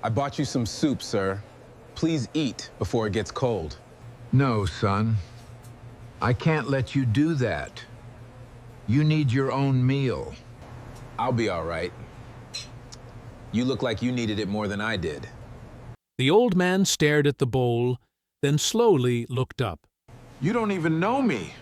I bought you some soup, sir. Please eat before it gets cold. No, son. I can't let you do that. You need your own meal. I'll be all right. You look like you needed it more than I did. The old man stared at the bowl, then slowly looked up. You don't even know me.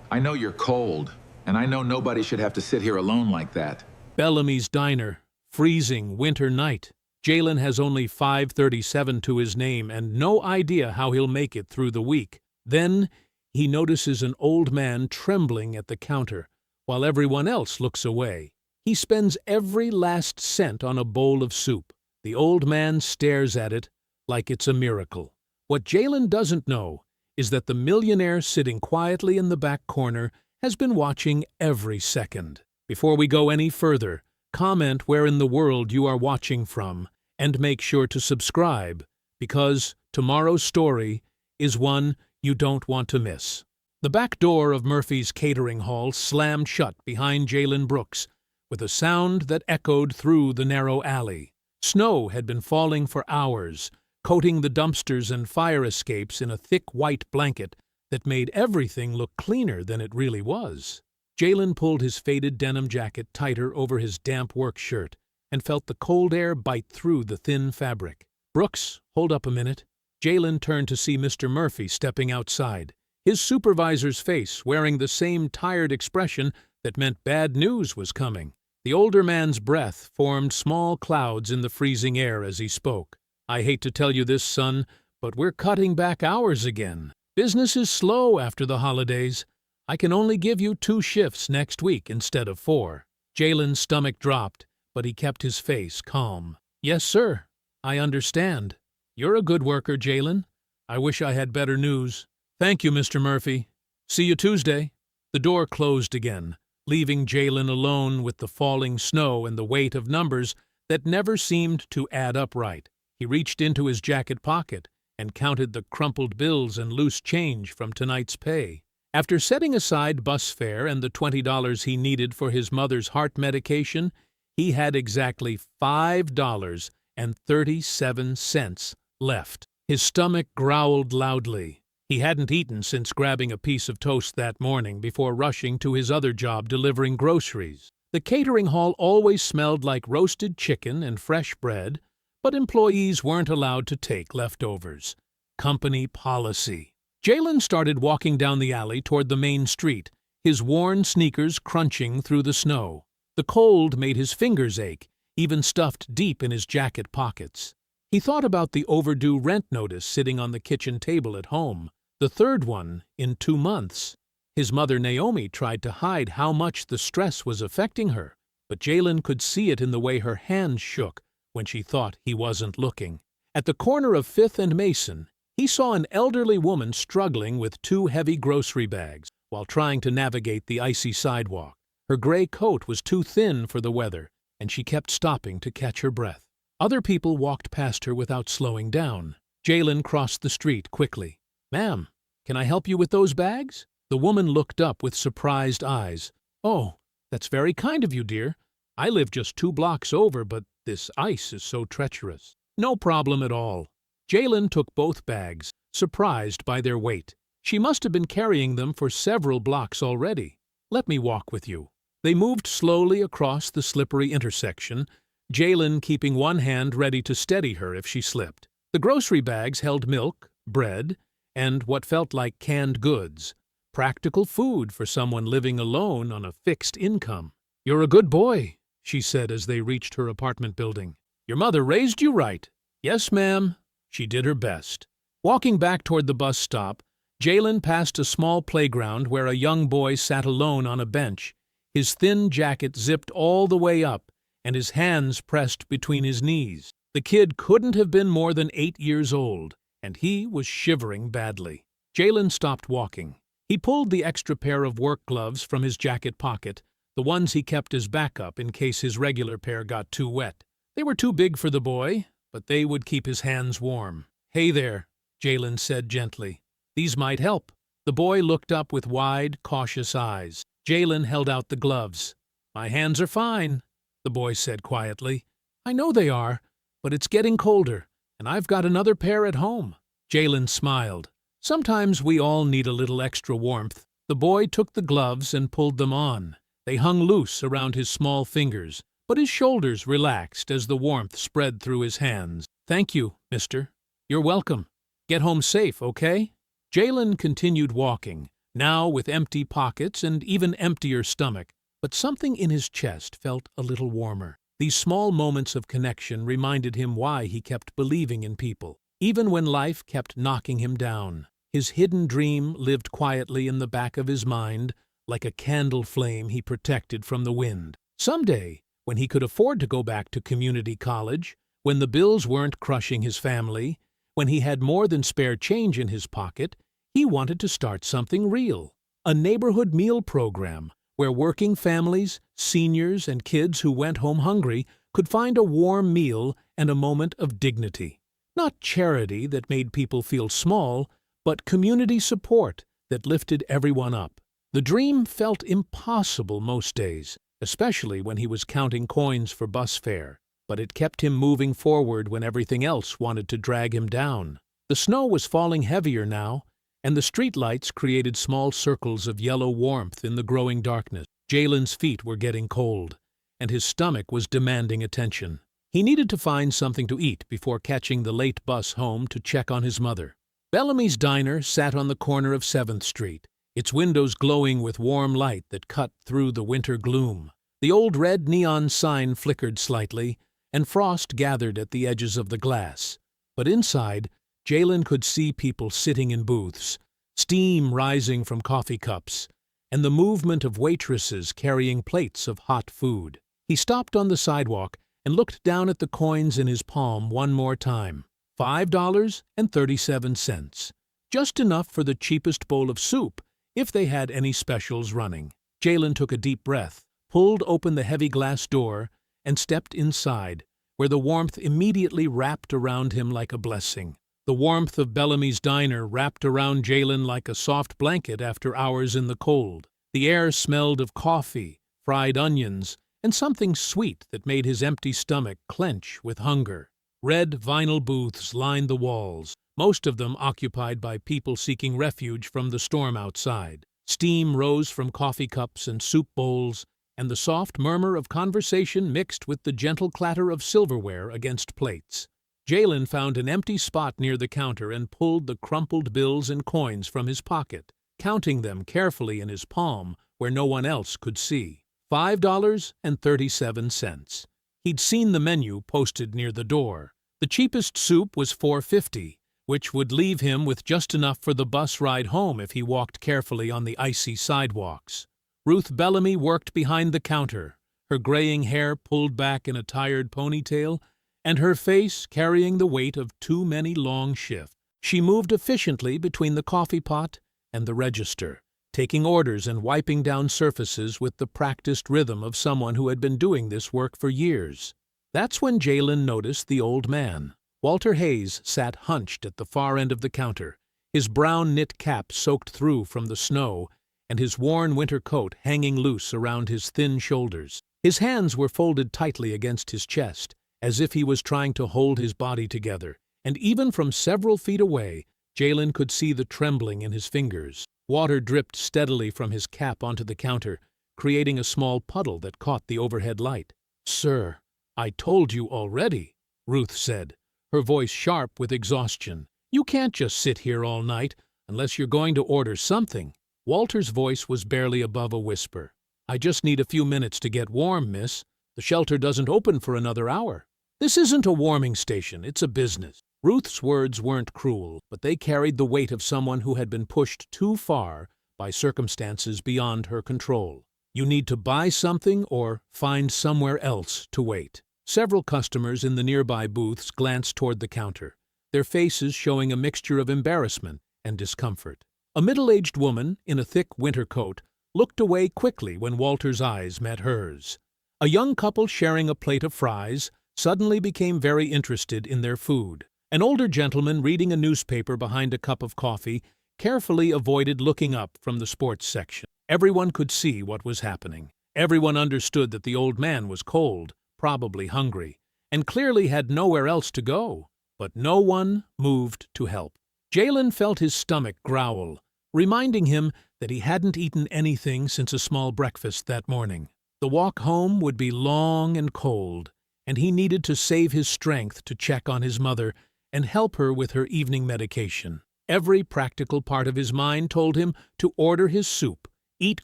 I know you're cold, and I know nobody should have to sit here alone like that. Bellamy's Diner, freezing winter night. Jalen has only 537 to his name and no idea how he'll make it through the week. Then he notices an old man trembling at the counter, while everyone else looks away. He spends every last cent on a bowl of soup. The old man stares at it like it's a miracle. What Jalen doesn't know is that the millionaire sitting quietly in the back corner has been watching every second. Before we go any further, comment where in the world you are watching from, and make sure to subscribe, because tomorrow's story is one you don't want to miss. The back door of Murphy's catering hall slammed shut behind Jalen Brooks, with a sound that echoed through the narrow alley. Snow had been falling for hours, coating the dumpsters and fire escapes in a thick white blanket that made everything look cleaner than it really was. Jalen pulled his faded denim jacket tighter over his damp work shirt and felt the cold air bite through the thin fabric. "Brooks, hold up a minute." Jalen turned to see Mr. Murphy stepping outside, his supervisor's face wearing the same tired expression that meant bad news was coming. The older man's breath formed small clouds in the freezing air as he spoke. "I hate to tell you this, son, but we're cutting back hours again. Business is slow after the holidays. I can only give you 2 shifts next week instead of 4. Jalen's stomach dropped, but he kept his face calm. "Yes, sir. I understand. You're a good worker, Jalen. I wish I had better news." "Thank you, Mr. Murphy. See you Tuesday." The door closed again, leaving Jalen alone with the falling snow and the weight of numbers that never seemed to add up right. He reached into his jacket pocket and counted the crumpled bills and loose change from tonight's pay. After setting aside bus fare and the $20 he needed for his mother's heart medication, he had exactly $5.37 left. His stomach growled loudly. He hadn't eaten since grabbing a piece of toast that morning before rushing to his other job delivering groceries. The catering hall always smelled like roasted chicken and fresh bread, but employees weren't allowed to take leftovers. Company policy. Jalen started walking down the alley toward the main street, his worn sneakers crunching through the snow. The cold made his fingers ache, even stuffed deep in his jacket pockets. He thought about the overdue rent notice sitting on the kitchen table at home, the 3rd one in 2 months. His mother Naomi tried to hide how much the stress was affecting her, but Jalen could see it in the way her hands shook when she thought he wasn't looking. At the corner of 5th and Mason, he saw an elderly woman struggling with 2 heavy grocery bags while trying to navigate the icy sidewalk. Her gray coat was too thin for the weather, and she kept stopping to catch her breath. Other people walked past her without slowing down. Jalen crossed the street quickly. "Ma'am, can I help you with those bags?" The woman looked up with surprised eyes. "Oh, that's very kind of you, dear. I live just 2 blocks over, but this ice is so treacherous." "No problem at all." Jalen took both bags, surprised by their weight. She must have been carrying them for several blocks already. "Let me walk with you." They moved slowly across the slippery intersection, Jalen keeping one hand ready to steady her if she slipped. The grocery bags held milk, bread, and what felt like canned goods. Practical food for someone living alone on a fixed income. "You're a good boy," she said as they reached her apartment building. "Your mother raised you right." "Yes, ma'am." She did her best. Walking back toward the bus stop, Jalen passed a small playground where a young boy sat alone on a bench, his thin jacket zipped all the way up and his hands pressed between his knees. The kid couldn't have been more than 8 years old, and he was shivering badly. Jalen stopped walking. He pulled the extra pair of work gloves from his jacket pocket, the ones he kept as backup in case his regular pair got too wet. They were too big for the boy, but they would keep his hands warm. "Hey there," Jalen said gently. "These might help." The boy looked up with wide, cautious eyes. Jalen held out the gloves. "My hands are fine," the boy said quietly. "I know they are, but it's getting colder, and I've got another pair at home." Jalen smiled. "Sometimes we all need a little extra warmth." The boy took the gloves and pulled them on. They hung loose around his small fingers, but his shoulders relaxed as the warmth spread through his hands. "Thank you, mister. You're welcome. Get home safe, okay?" Jalen continued walking, now with empty pockets and even emptier stomach, but something in his chest felt a little warmer. These small moments of connection reminded him why he kept believing in people, even when life kept knocking him down. His hidden dream lived quietly in the back of his mind, like a candle flame he protected from the wind. Someday, when he could afford to go back to community college, when the bills weren't crushing his family, when he had more than spare change in his pocket, he wanted to start something real. A neighborhood meal program where working families, seniors, and kids who went home hungry could find a warm meal and a moment of dignity. Not charity that made people feel small, but community support that lifted everyone up. The dream felt impossible most days, especially when he was counting coins for bus fare, but it kept him moving forward when everything else wanted to drag him down. The snow was falling heavier now, and the streetlights created small circles of yellow warmth in the growing darkness. Jalen's feet were getting cold, and his stomach was demanding attention. He needed to find something to eat before catching the late bus home to check on his mother. Bellamy's Diner sat on the corner of 7th Street, its windows glowing with warm light that cut through the winter gloom. The old red neon sign flickered slightly, and frost gathered at the edges of the glass. But inside, Jalen could see people sitting in booths, steam rising from coffee cups, and the movement of waitresses carrying plates of hot food. He stopped on the sidewalk and looked down at the coins in his palm one more time. $5.37. Just enough for the cheapest bowl of soup, if they had any specials running. Jalen took a deep breath, pulled open the heavy glass door, and stepped inside, where the warmth immediately wrapped around him like a blessing. The warmth of Bellamy's Diner wrapped around Jalen like a soft blanket after hours in the cold. The air smelled of coffee, fried onions, and something sweet that made his empty stomach clench with hunger. Red vinyl booths lined the walls, most of them occupied by people seeking refuge from the storm outside. Steam rose from coffee cups and soup bowls, and the soft murmur of conversation mixed with the gentle clatter of silverware against plates. Jalen found an empty spot near the counter and pulled the crumpled bills and coins from his pocket, counting them carefully in his palm where no one else could see. $5.37. He'd seen the menu posted near the door. The cheapest soup was $4.50, which would leave him with just enough for the bus ride home if he walked carefully on the icy sidewalks. Ruth Bellamy worked behind the counter, her graying hair pulled back in a tired ponytail, and her face carrying the weight of too many long shifts. She moved efficiently between the coffee pot and the register, taking orders and wiping down surfaces with the practiced rhythm of someone who had been doing this work for years. That's when Jalen noticed the old man. Walter Hayes sat hunched at the far end of the counter, his brown knit cap soaked through from the snow, and his worn winter coat hanging loose around his thin shoulders. His hands were folded tightly against his chest, as if he was trying to hold his body together, and even from several feet away, Jalen could see the trembling in his fingers. Water dripped steadily from his cap onto the counter, creating a small puddle that caught the overhead light. "Sir, I told you already," Ruth said, her voice sharp with exhaustion. "You can't just sit here all night unless you're going to order something." Walter's voice was barely above a whisper. "I just need a few minutes to get warm, miss. The shelter doesn't open for another hour." "This isn't a warming station, it's a business." Ruth's words weren't cruel, but they carried the weight of someone who had been pushed too far by circumstances beyond her control. "You need to buy something or find somewhere else to wait." Several customers in the nearby booths glanced toward the counter, their faces showing a mixture of embarrassment and discomfort. A middle-aged woman in a thick winter coat looked away quickly when Walter's eyes met hers. A young couple sharing a plate of fries suddenly became very interested in their food. An older gentleman reading a newspaper behind a cup of coffee carefully avoided looking up from the sports section. Everyone could see what was happening. Everyone understood that the old man was cold, probably hungry, and clearly had nowhere else to go. But no one moved to help. Jalen felt his stomach growl, reminding him that he hadn't eaten anything since a small breakfast that morning. The walk home would be long and cold, and he needed to save his strength to check on his mother and help her with her evening medication. Every practical part of his mind told him to order his soup, eat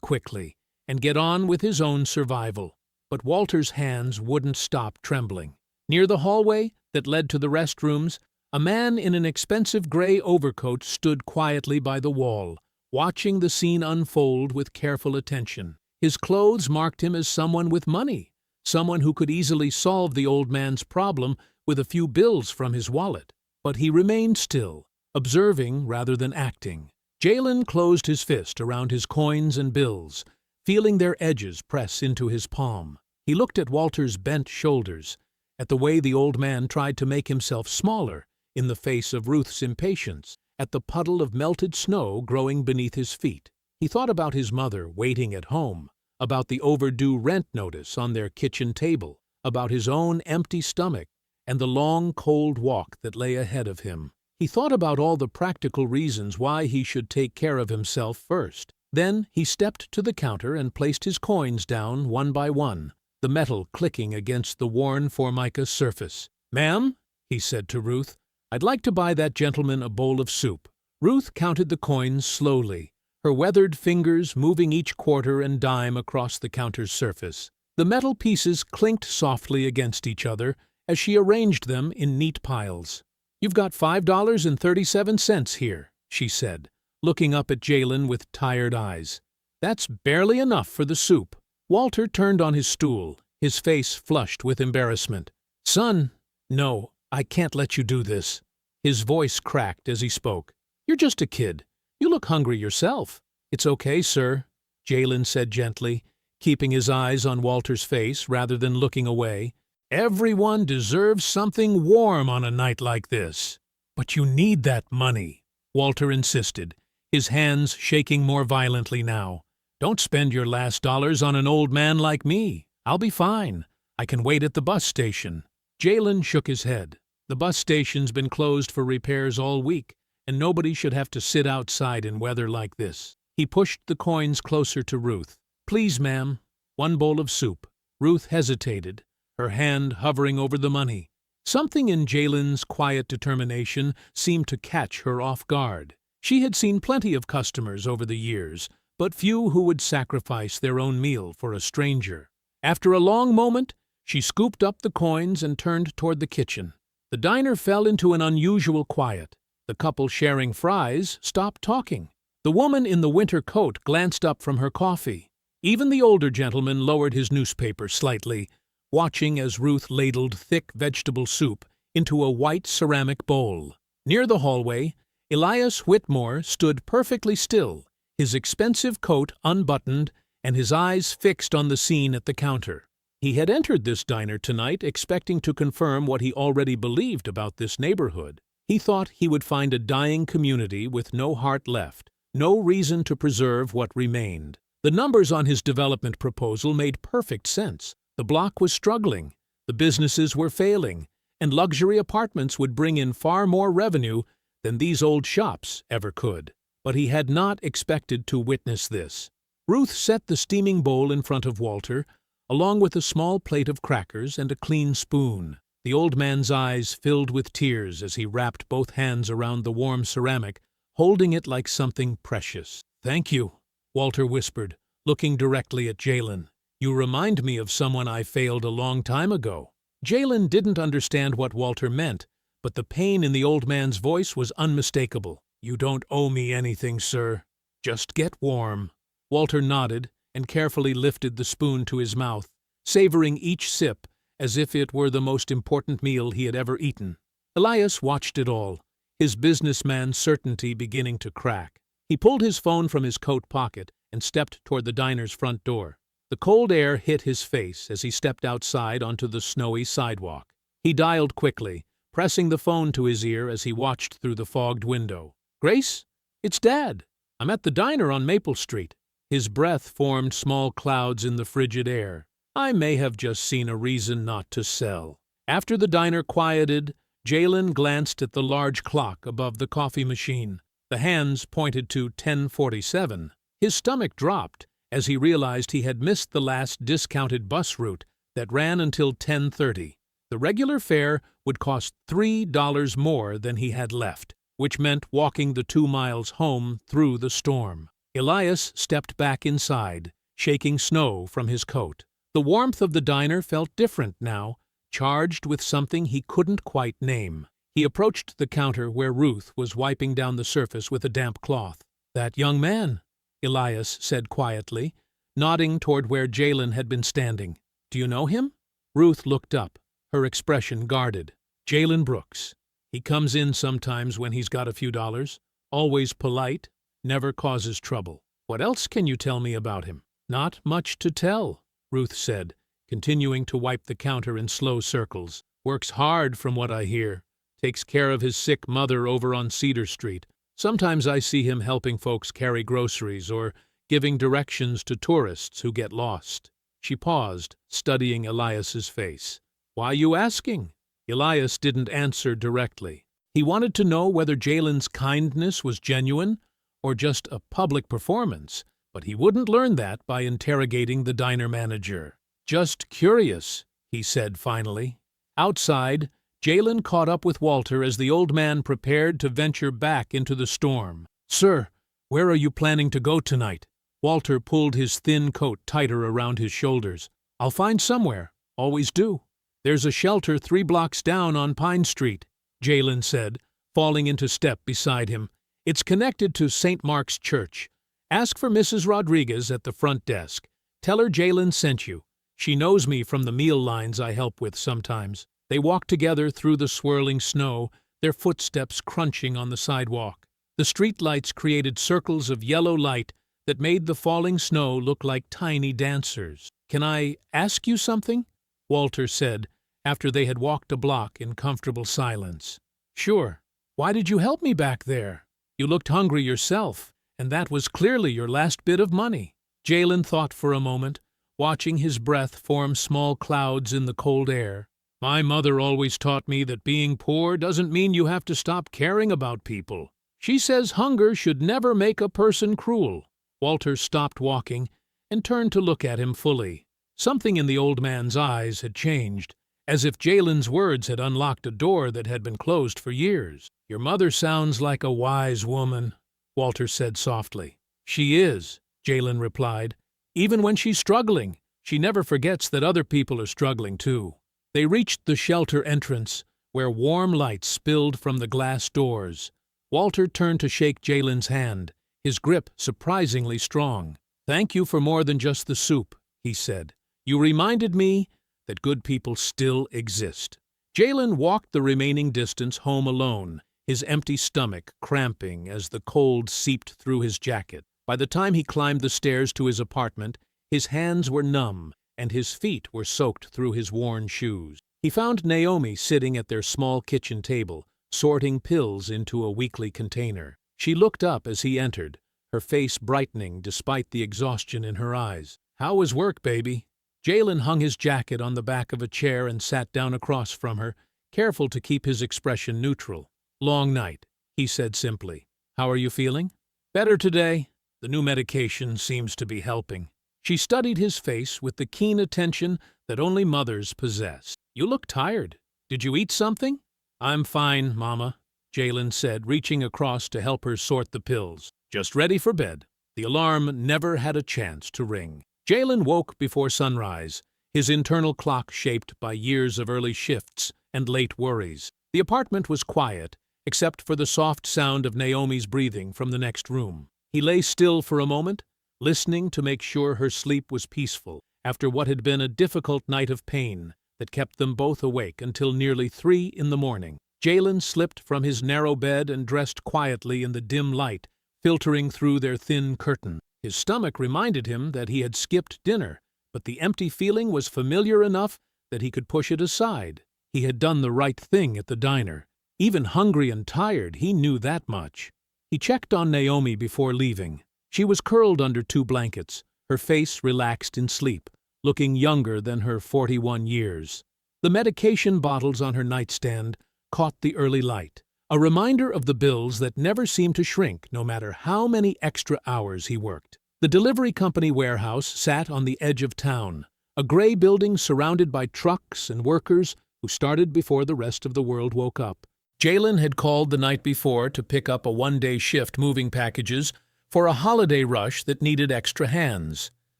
quickly, and get on with his own survival. But Walter's hands wouldn't stop trembling. Near the hallway that led to the restrooms, a man in an expensive gray overcoat stood quietly by the wall, watching the scene unfold with careful attention. His clothes marked him as someone with money, someone who could easily solve the old man's problem with a few bills from his wallet. But he remained still, observing rather than acting. Jalen closed his fist around his coins and bills, feeling their edges press into his palm. He looked at Walter's bent shoulders, at the way the old man tried to make himself smaller in the face of Ruth's impatience, at the puddle of melted snow growing beneath his feet. He thought about his mother waiting at home, about the overdue rent notice on their kitchen table, about his own empty stomach, and the long, cold walk that lay ahead of him. He thought about all the practical reasons why he should take care of himself first. Then he stepped to the counter and placed his coins down one by one, the metal clicking against the worn formica surface. "Ma'am," he said to Ruth, "I'd like to buy that gentleman a bowl of soup." Ruth counted the coins slowly, her weathered fingers moving each quarter and dime across the counter's surface. The metal pieces clinked softly against each other as she arranged them in neat piles. "You've got $5.37 here," she said, looking up at Jalen with tired eyes. "That's barely enough for the soup." Walter turned on his stool, his face flushed with embarrassment. "Son, no, I can't let you do this." His voice cracked as he spoke. "You're just a kid. You look hungry yourself." "It's okay, sir," Jalen said gently, keeping his eyes on Walter's face rather than looking away. "Everyone deserves something warm on a night like this." "But you need that money," Walter insisted, his hands shaking more violently now. "Don't spend your last dollars on an old man like me. I'll be fine. I can wait at the bus station." Jalen shook his head. "The bus station's been closed for repairs all week, and nobody should have to sit outside in weather like this." He pushed the coins closer to Ruth. "Please, ma'am, one bowl of soup." Ruth hesitated, her hand hovering over the money. Something in Jalen's quiet determination seemed to catch her off guard. She had seen plenty of customers over the years, but few who would sacrifice their own meal for a stranger. After a long moment, she scooped up the coins and turned toward the kitchen. The diner fell into an unusual quiet. The couple sharing fries stopped talking. The woman in the winter coat glanced up from her coffee. Even the older gentleman lowered his newspaper slightly, watching as Ruth ladled thick vegetable soup into a white ceramic bowl. Near the hallway, Elias Whitmore stood perfectly still, his expensive coat unbuttoned and his eyes fixed on the scene at the counter. He had entered this diner tonight expecting to confirm what he already believed about this neighborhood. He thought he would find a dying community with no heart left, no reason to preserve what remained. The numbers on his development proposal made perfect sense. The block was struggling, the businesses were failing, and luxury apartments would bring in far more revenue than these old shops ever could. But he had not expected to witness this. Ruth set the steaming bowl in front of Walter, along with a small plate of crackers and a clean spoon. The old man's eyes filled with tears as he wrapped both hands around the warm ceramic, holding it like something precious. "Thank you," Walter whispered, looking directly at Jalen. "You remind me of someone I failed a long time ago." Jalen didn't understand what Walter meant, but the pain in the old man's voice was unmistakable. "You don't owe me anything, sir. Just get warm." Walter nodded and carefully lifted the spoon to his mouth, savoring each sip as if it were the most important meal he had ever eaten. Elias watched it all, his businessman certainty beginning to crack. He pulled his phone from his coat pocket and stepped toward the diner's front door. The cold air hit his face as he stepped outside onto the snowy sidewalk. He dialed quickly, pressing the phone to his ear as he watched through the fogged window. "Grace? It's Dad. I'm at the diner on Maple Street." His breath formed small clouds in the frigid air. "I may have just seen a reason not to sell." After the diner quieted, Jalen glanced at the large clock above the coffee machine. The hands pointed to 10:47. His stomach dropped as he realized he had missed the last discounted bus route that ran until 10:30. The regular fare would cost $3 more than he had left, which meant walking the 2 miles home through the storm. Elias stepped back inside, shaking snow from his coat. The warmth of the diner felt different now, charged with something he couldn't quite name. He approached the counter where Ruth was wiping down the surface with a damp cloth. "That young man," Elias said quietly, nodding toward where Jalen had been standing. "Do you know him?" Ruth looked up, her expression guarded. "Jalen Brooks. He comes in sometimes when he's got a few dollars. Always polite, never causes trouble. What else can you tell me about him?" "Not much to tell," Ruth said, continuing to wipe the counter in slow circles. "Works hard from what I hear. Takes care of his sick mother over on Cedar Street. Sometimes I see him helping folks carry groceries or giving directions to tourists who get lost." She paused, studying Elias's face. "Why you asking?" Elias didn't answer directly. He wanted to know whether Jalen's kindness was genuine or just a public performance, but he wouldn't learn that by interrogating the diner manager. "Just curious," he said finally. Outside, Jalen caught up with Walter as the old man prepared to venture back into the storm. "Sir, where are you planning to go tonight?" Walter pulled his thin coat tighter around his shoulders. "I'll find somewhere. Always do." "There's a shelter 3 blocks down on Pine Street," Jalen said, falling into step beside him. "It's connected to St. Mark's Church. Ask for Mrs. Rodriguez at the front desk. Tell her Jalen sent you. She knows me from the meal lines I help with sometimes." They walked together through the swirling snow, their footsteps crunching on the sidewalk. The street lights created circles of yellow light that made the falling snow look like tiny dancers. "Can I ask you something?" Walter said, after they had walked a block in comfortable silence. "Sure. Why did you help me back there? You looked hungry yourself, and that was clearly your last bit of money." Jalen thought for a moment, watching his breath form small clouds in the cold air. "My mother always taught me that being poor doesn't mean you have to stop caring about people. She says hunger should never make a person cruel." Walter stopped walking and turned to look at him fully. Something in the old man's eyes had changed, as if Jalen's words had unlocked a door that had been closed for years. "Your mother sounds like a wise woman," Walter said softly. "She is," Jalen replied. "Even when she's struggling, she never forgets that other people are struggling too." They reached the shelter entrance, where warm light spilled from the glass doors. Walter turned to shake Jalen's hand, his grip surprisingly strong. "Thank you for more than just the soup," he said. "You reminded me that good people still exist." Jalen walked the remaining distance home alone, his empty stomach cramping as the cold seeped through his jacket. By the time he climbed the stairs to his apartment, his hands were numb and his feet were soaked through his worn shoes. He found Naomi sitting at their small kitchen table, sorting pills into a weekly container. She looked up as he entered, her face brightening despite the exhaustion in her eyes. "How was work, baby?" Jalen hung his jacket on the back of a chair and sat down across from her, careful to keep his expression neutral. "Long night," he said simply. "How are you feeling?" "Better today. The new medication seems to be helping." She studied his face with the keen attention that only mothers possess. "You look tired. Did you eat something?" "I'm fine, Mama," Jalen said, reaching across to help her sort the pills. "Just ready for bed." The alarm never had a chance to ring. Jalen woke before sunrise, his internal clock shaped by years of early shifts and late worries. The apartment was quiet, except for the soft sound of Naomi's breathing from the next room. He lay still for a moment, listening to make sure her sleep was peaceful after what had been a difficult night of pain that kept them both awake until nearly 3 in the morning. Jalen slipped from his narrow bed and dressed quietly in the dim light filtering through their thin curtain. His stomach reminded him that he had skipped dinner, but the empty feeling was familiar enough that he could push it aside. He had done the right thing at the diner. Even hungry and tired, he knew that much. He checked on Naomi before leaving. She was curled under 2 blankets, her face relaxed in sleep, looking younger than her 41 years. The medication bottles on her nightstand caught the early light, a reminder of the bills that never seemed to shrink no matter how many extra hours he worked. The delivery company warehouse sat on the edge of town, a gray building surrounded by trucks and workers who started before the rest of the world woke up. Jalen had called the night before to pick up a one-day shift moving packages for a holiday rush that needed extra hands.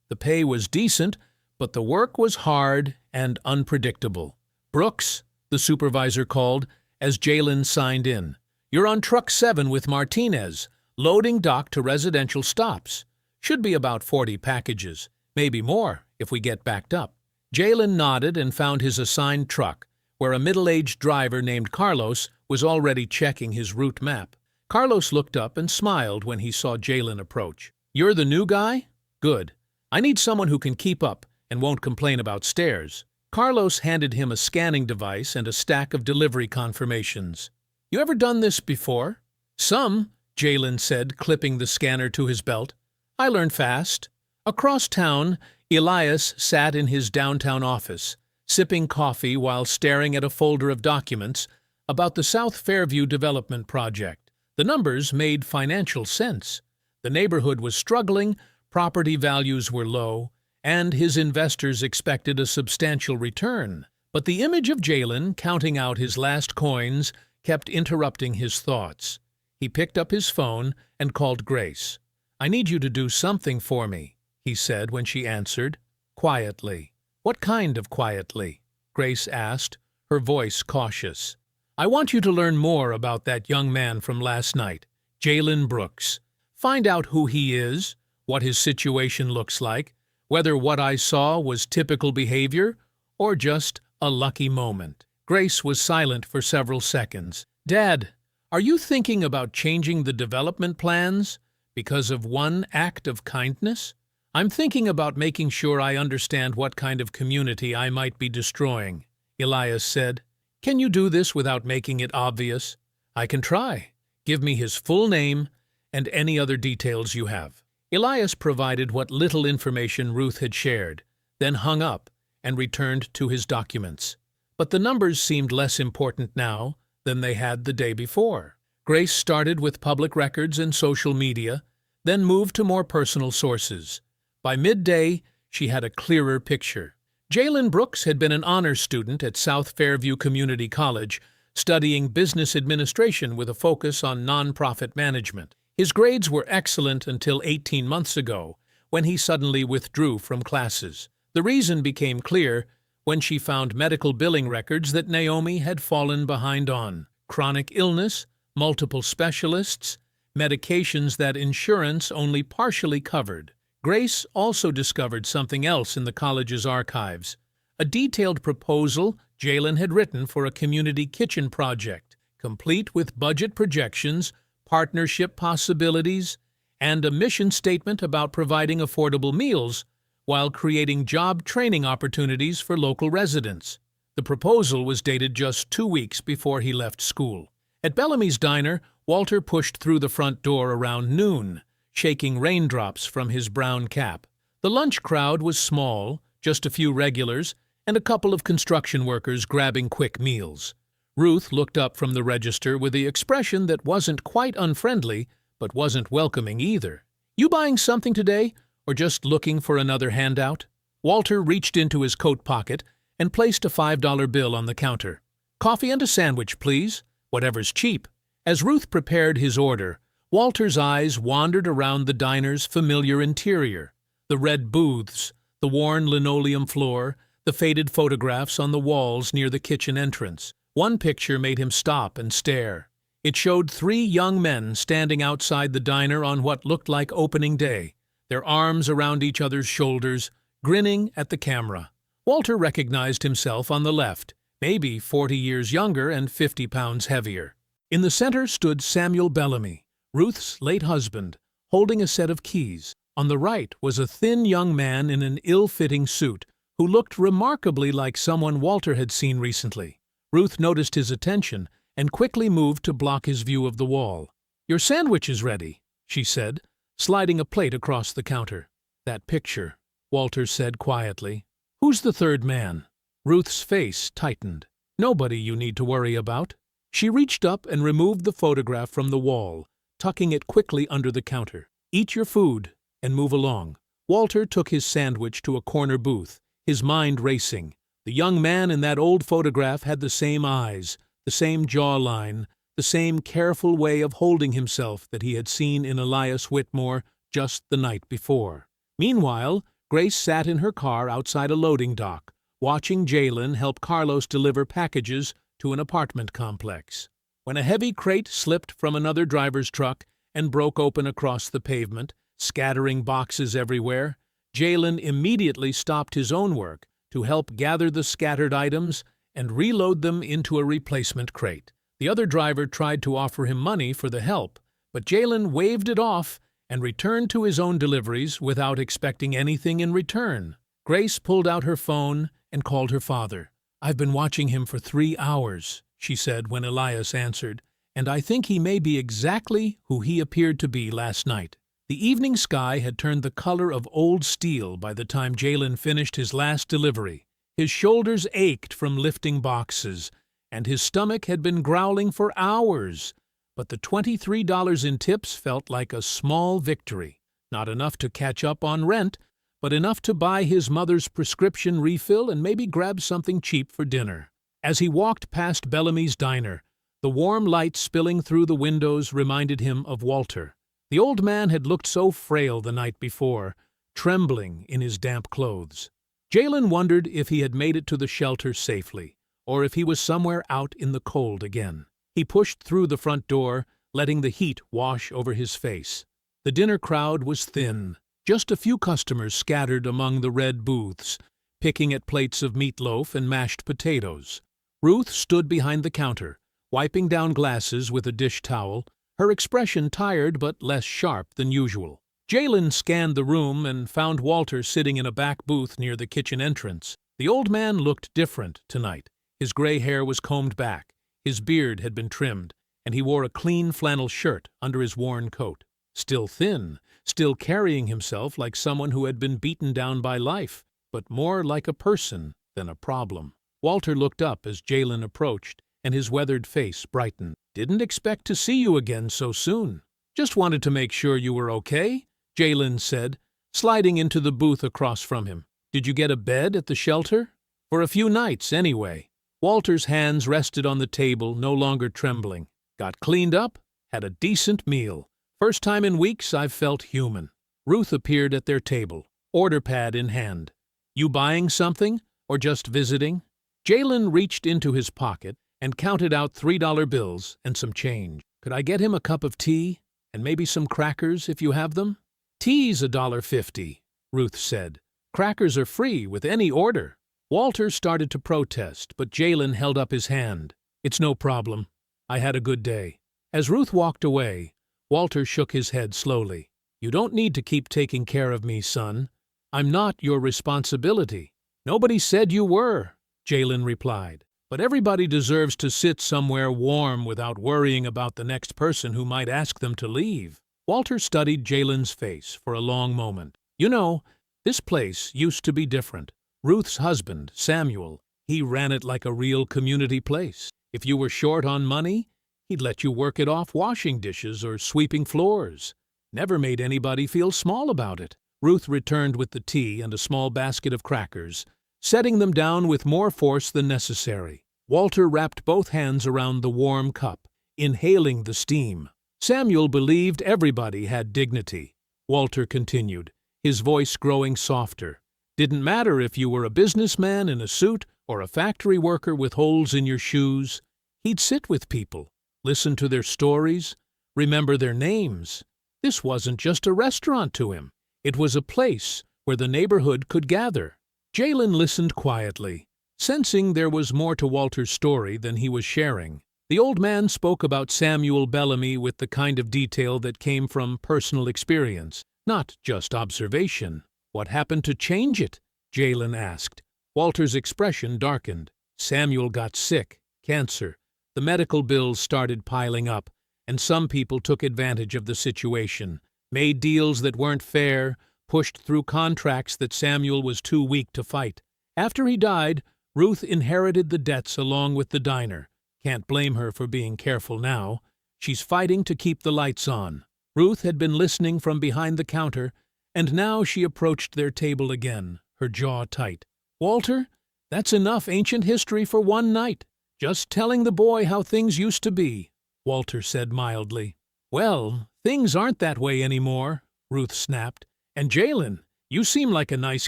The pay was decent, but the work was hard and unpredictable. "Brooks," the supervisor called as Jalen signed in. "You're on truck 7 with Martinez, loading dock to residential stops. Should be about 40 packages, maybe more if we get backed up." Jalen nodded and found his assigned truck, where a middle-aged driver named Carlos was already checking his route map. Carlos looked up and smiled when he saw Jalen approach. "You're the new guy? Good. I need someone who can keep up and won't complain about stairs." Carlos handed him a scanning device and a stack of delivery confirmations. "You ever done this before?" "Some," Jalen said, clipping the scanner to his belt. "I learn fast." Across town, Elias sat in his downtown office, sipping coffee while staring at a folder of documents about the South Fairview Development Project. The numbers made financial sense. The neighborhood was struggling, property values were low, and his investors expected a substantial return. But the image of Jalen counting out his last coins kept interrupting his thoughts. He picked up his phone and called Grace. "I need you to do something for me," he said when she answered, quietly. "What kind of quietly?" Grace asked, her voice cautious. "I want you to learn more about that young man from last night, Jalen Brooks. Find out who he is, what his situation looks like, whether what I saw was typical behavior or just a lucky moment." Grace was silent for several seconds. "Dad, are you thinking about changing the development plans because of one act of kindness?" "I'm thinking about making sure I understand what kind of community I might be destroying," Elias said. "Can you do this without making it obvious?" "I can try. Give me his full name and any other details you have." Elias provided what little information Ruth had shared, then hung up and returned to his documents. But the numbers seemed less important now than they had the day before. Grace started with public records and social media, then moved to more personal sources. By midday, she had a clearer picture. Jalen Brooks had been an honors student at South Fairview Community College, studying business administration with a focus on nonprofit management. His grades were excellent until 18 months ago, when he suddenly withdrew from classes. The reason became clear when she found medical billing records that Naomi had fallen behind on: chronic illness, multiple specialists, medications that insurance only partially covered. Grace also discovered something else in the college's archives: a detailed proposal Jalen had written for a community kitchen project, complete with budget projections, partnership possibilities, and a mission statement about providing affordable meals while creating job training opportunities for local residents. The proposal was dated just 2 weeks before he left school. At Bellamy's Diner, Walter pushed through the front door around noon, shaking raindrops from his brown cap. The lunch crowd was small, just a few regulars, and a couple of construction workers grabbing quick meals. Ruth looked up from the register with the expression that wasn't quite unfriendly, but wasn't welcoming either. "You buying something today, or just looking for another handout?" Walter reached into his coat pocket and placed a $5 bill on the counter. "Coffee and a sandwich, please. Whatever's cheap." As Ruth prepared his order, Walter's eyes wandered around the diner's familiar interior. The red booths, the worn linoleum floor, the faded photographs on the walls near the kitchen entrance. One picture made him stop and stare. It showed 3 young men standing outside the diner on what looked like opening day, their arms around each other's shoulders, grinning at the camera. Walter recognized himself on the left, maybe 40 years younger and 50 pounds heavier. In the center stood Samuel Bellamy, Ruth's late husband, holding a set of keys. On the right was a thin young man in an ill-fitting suit who looked remarkably like someone Walter had seen recently. Ruth noticed his attention and quickly moved to block his view of the wall. "Your sandwich is ready," she said, sliding a plate across the counter. "That picture," Walter said quietly. "Who's the third man?" Ruth's face tightened. Nobody you need to worry about. She reached up and removed the photograph from the wall, tucking it quickly under the counter. Eat your food and move along. Walter took his sandwich to a corner booth, his mind racing. The young man in that old photograph had the same eyes, the same jawline, the same careful way of holding himself that he had seen in Elias Whitmore just the night before. Meanwhile, Grace sat in her car outside a loading dock, watching Jalen help Carlos deliver packages to an apartment complex. When a heavy crate slipped from another driver's truck and broke open across the pavement, scattering boxes everywhere, Jalen immediately stopped his own work to help gather the scattered items and reload them into a replacement crate. The other driver tried to offer him money for the help, but Jalen waved it off and returned to his own deliveries without expecting anything in return. Grace pulled out her phone and called her father. "I've been watching him for 3 hours," she said when Elias answered, "and I think he may be exactly who he appeared to be last night." The evening sky had turned the color of old steel by the time Jalen finished his last delivery. His shoulders ached from lifting boxes, and his stomach had been growling for hours. But the $23 in tips felt like a small victory. Not enough to catch up on rent, but enough to buy his mother's prescription refill and maybe grab something cheap for dinner. As he walked past Bellamy's diner, the warm light spilling through the windows reminded him of Walter. The old man had looked so frail the night before, trembling in his damp clothes. Jalen wondered if he had made it to the shelter safely, or if he was somewhere out in the cold again. He pushed through the front door, letting the heat wash over his face. The dinner crowd was thin, just a few customers scattered among the red booths, picking at plates of meatloaf and mashed potatoes. Ruth stood behind the counter, wiping down glasses with a dish towel, her expression tired but less sharp than usual. Jalen scanned the room and found Walter sitting in a back booth near the kitchen entrance. The old man looked different tonight. His gray hair was combed back, his beard had been trimmed, and he wore a clean flannel shirt under his worn coat. Still thin, still carrying himself like someone who had been beaten down by life, but more like a person than a problem. Walter looked up as Jalen approached, and his weathered face brightened. "Didn't expect to see you again so soon. Just wanted to make sure you were okay," Jalen said, sliding into the booth across from him. "Did you get a bed at the shelter? For a few nights, anyway." Walter's hands rested on the table, no longer trembling. "Got cleaned up, had a decent meal. First time in weeks I've felt human." Ruth appeared at their table, order pad in hand. "You buying something, or just visiting?" Jalen reached into his pocket and counted out $3 bills and some change. "Could I get him a cup of tea, and maybe some crackers if you have them?" "Tea's $1.50, Ruth said. "Crackers are free with any order." Walter started to protest, but Jalen held up his hand. "It's no problem. I had a good day." As Ruth walked away, Walter shook his head slowly. "You don't need to keep taking care of me, son. I'm not your responsibility." "Nobody said you were," Jalen replied. "But everybody deserves to sit somewhere warm without worrying about the next person who might ask them to leave." Walter studied Jalen's face for a long moment. "You know, this place used to be different. Ruth's husband, Samuel, he ran it like a real community place. If you were short on money, he'd let you work it off washing dishes or sweeping floors. Never made anybody feel small about it." Ruth returned with the tea and a small basket of crackers, setting them down with more force than necessary. Walter wrapped both hands around the warm cup, inhaling the steam. "Samuel believed everybody had dignity," Walter continued, his voice growing softer. "Didn't matter if you were a businessman in a suit or a factory worker with holes in your shoes. He'd sit with people, listen to their stories, remember their names. This wasn't just a restaurant to him. It was a place where the neighborhood could gather." Jalen listened quietly, sensing there was more to Walter's story than he was sharing. The old man spoke about Samuel Bellamy with the kind of detail that came from personal experience, not just observation. "What happened to change it?" Jalen asked. Walter's expression darkened. "Samuel got sick, cancer. The medical bills started piling up, and some people took advantage of the situation, made deals that weren't fair, pushed through contracts that Samuel was too weak to fight. After he died, Ruth inherited the debts along with the diner. Can't blame her for being careful now. She's fighting to keep the lights on. Ruth had been listening from behind the counter, and now she approached their table again, her jaw tight. "Walter, that's enough ancient history for one night. Just telling the boy how things used to be," Walter said mildly. "Well, things aren't that way anymore," Ruth snapped. "And Jalen, you seem like a nice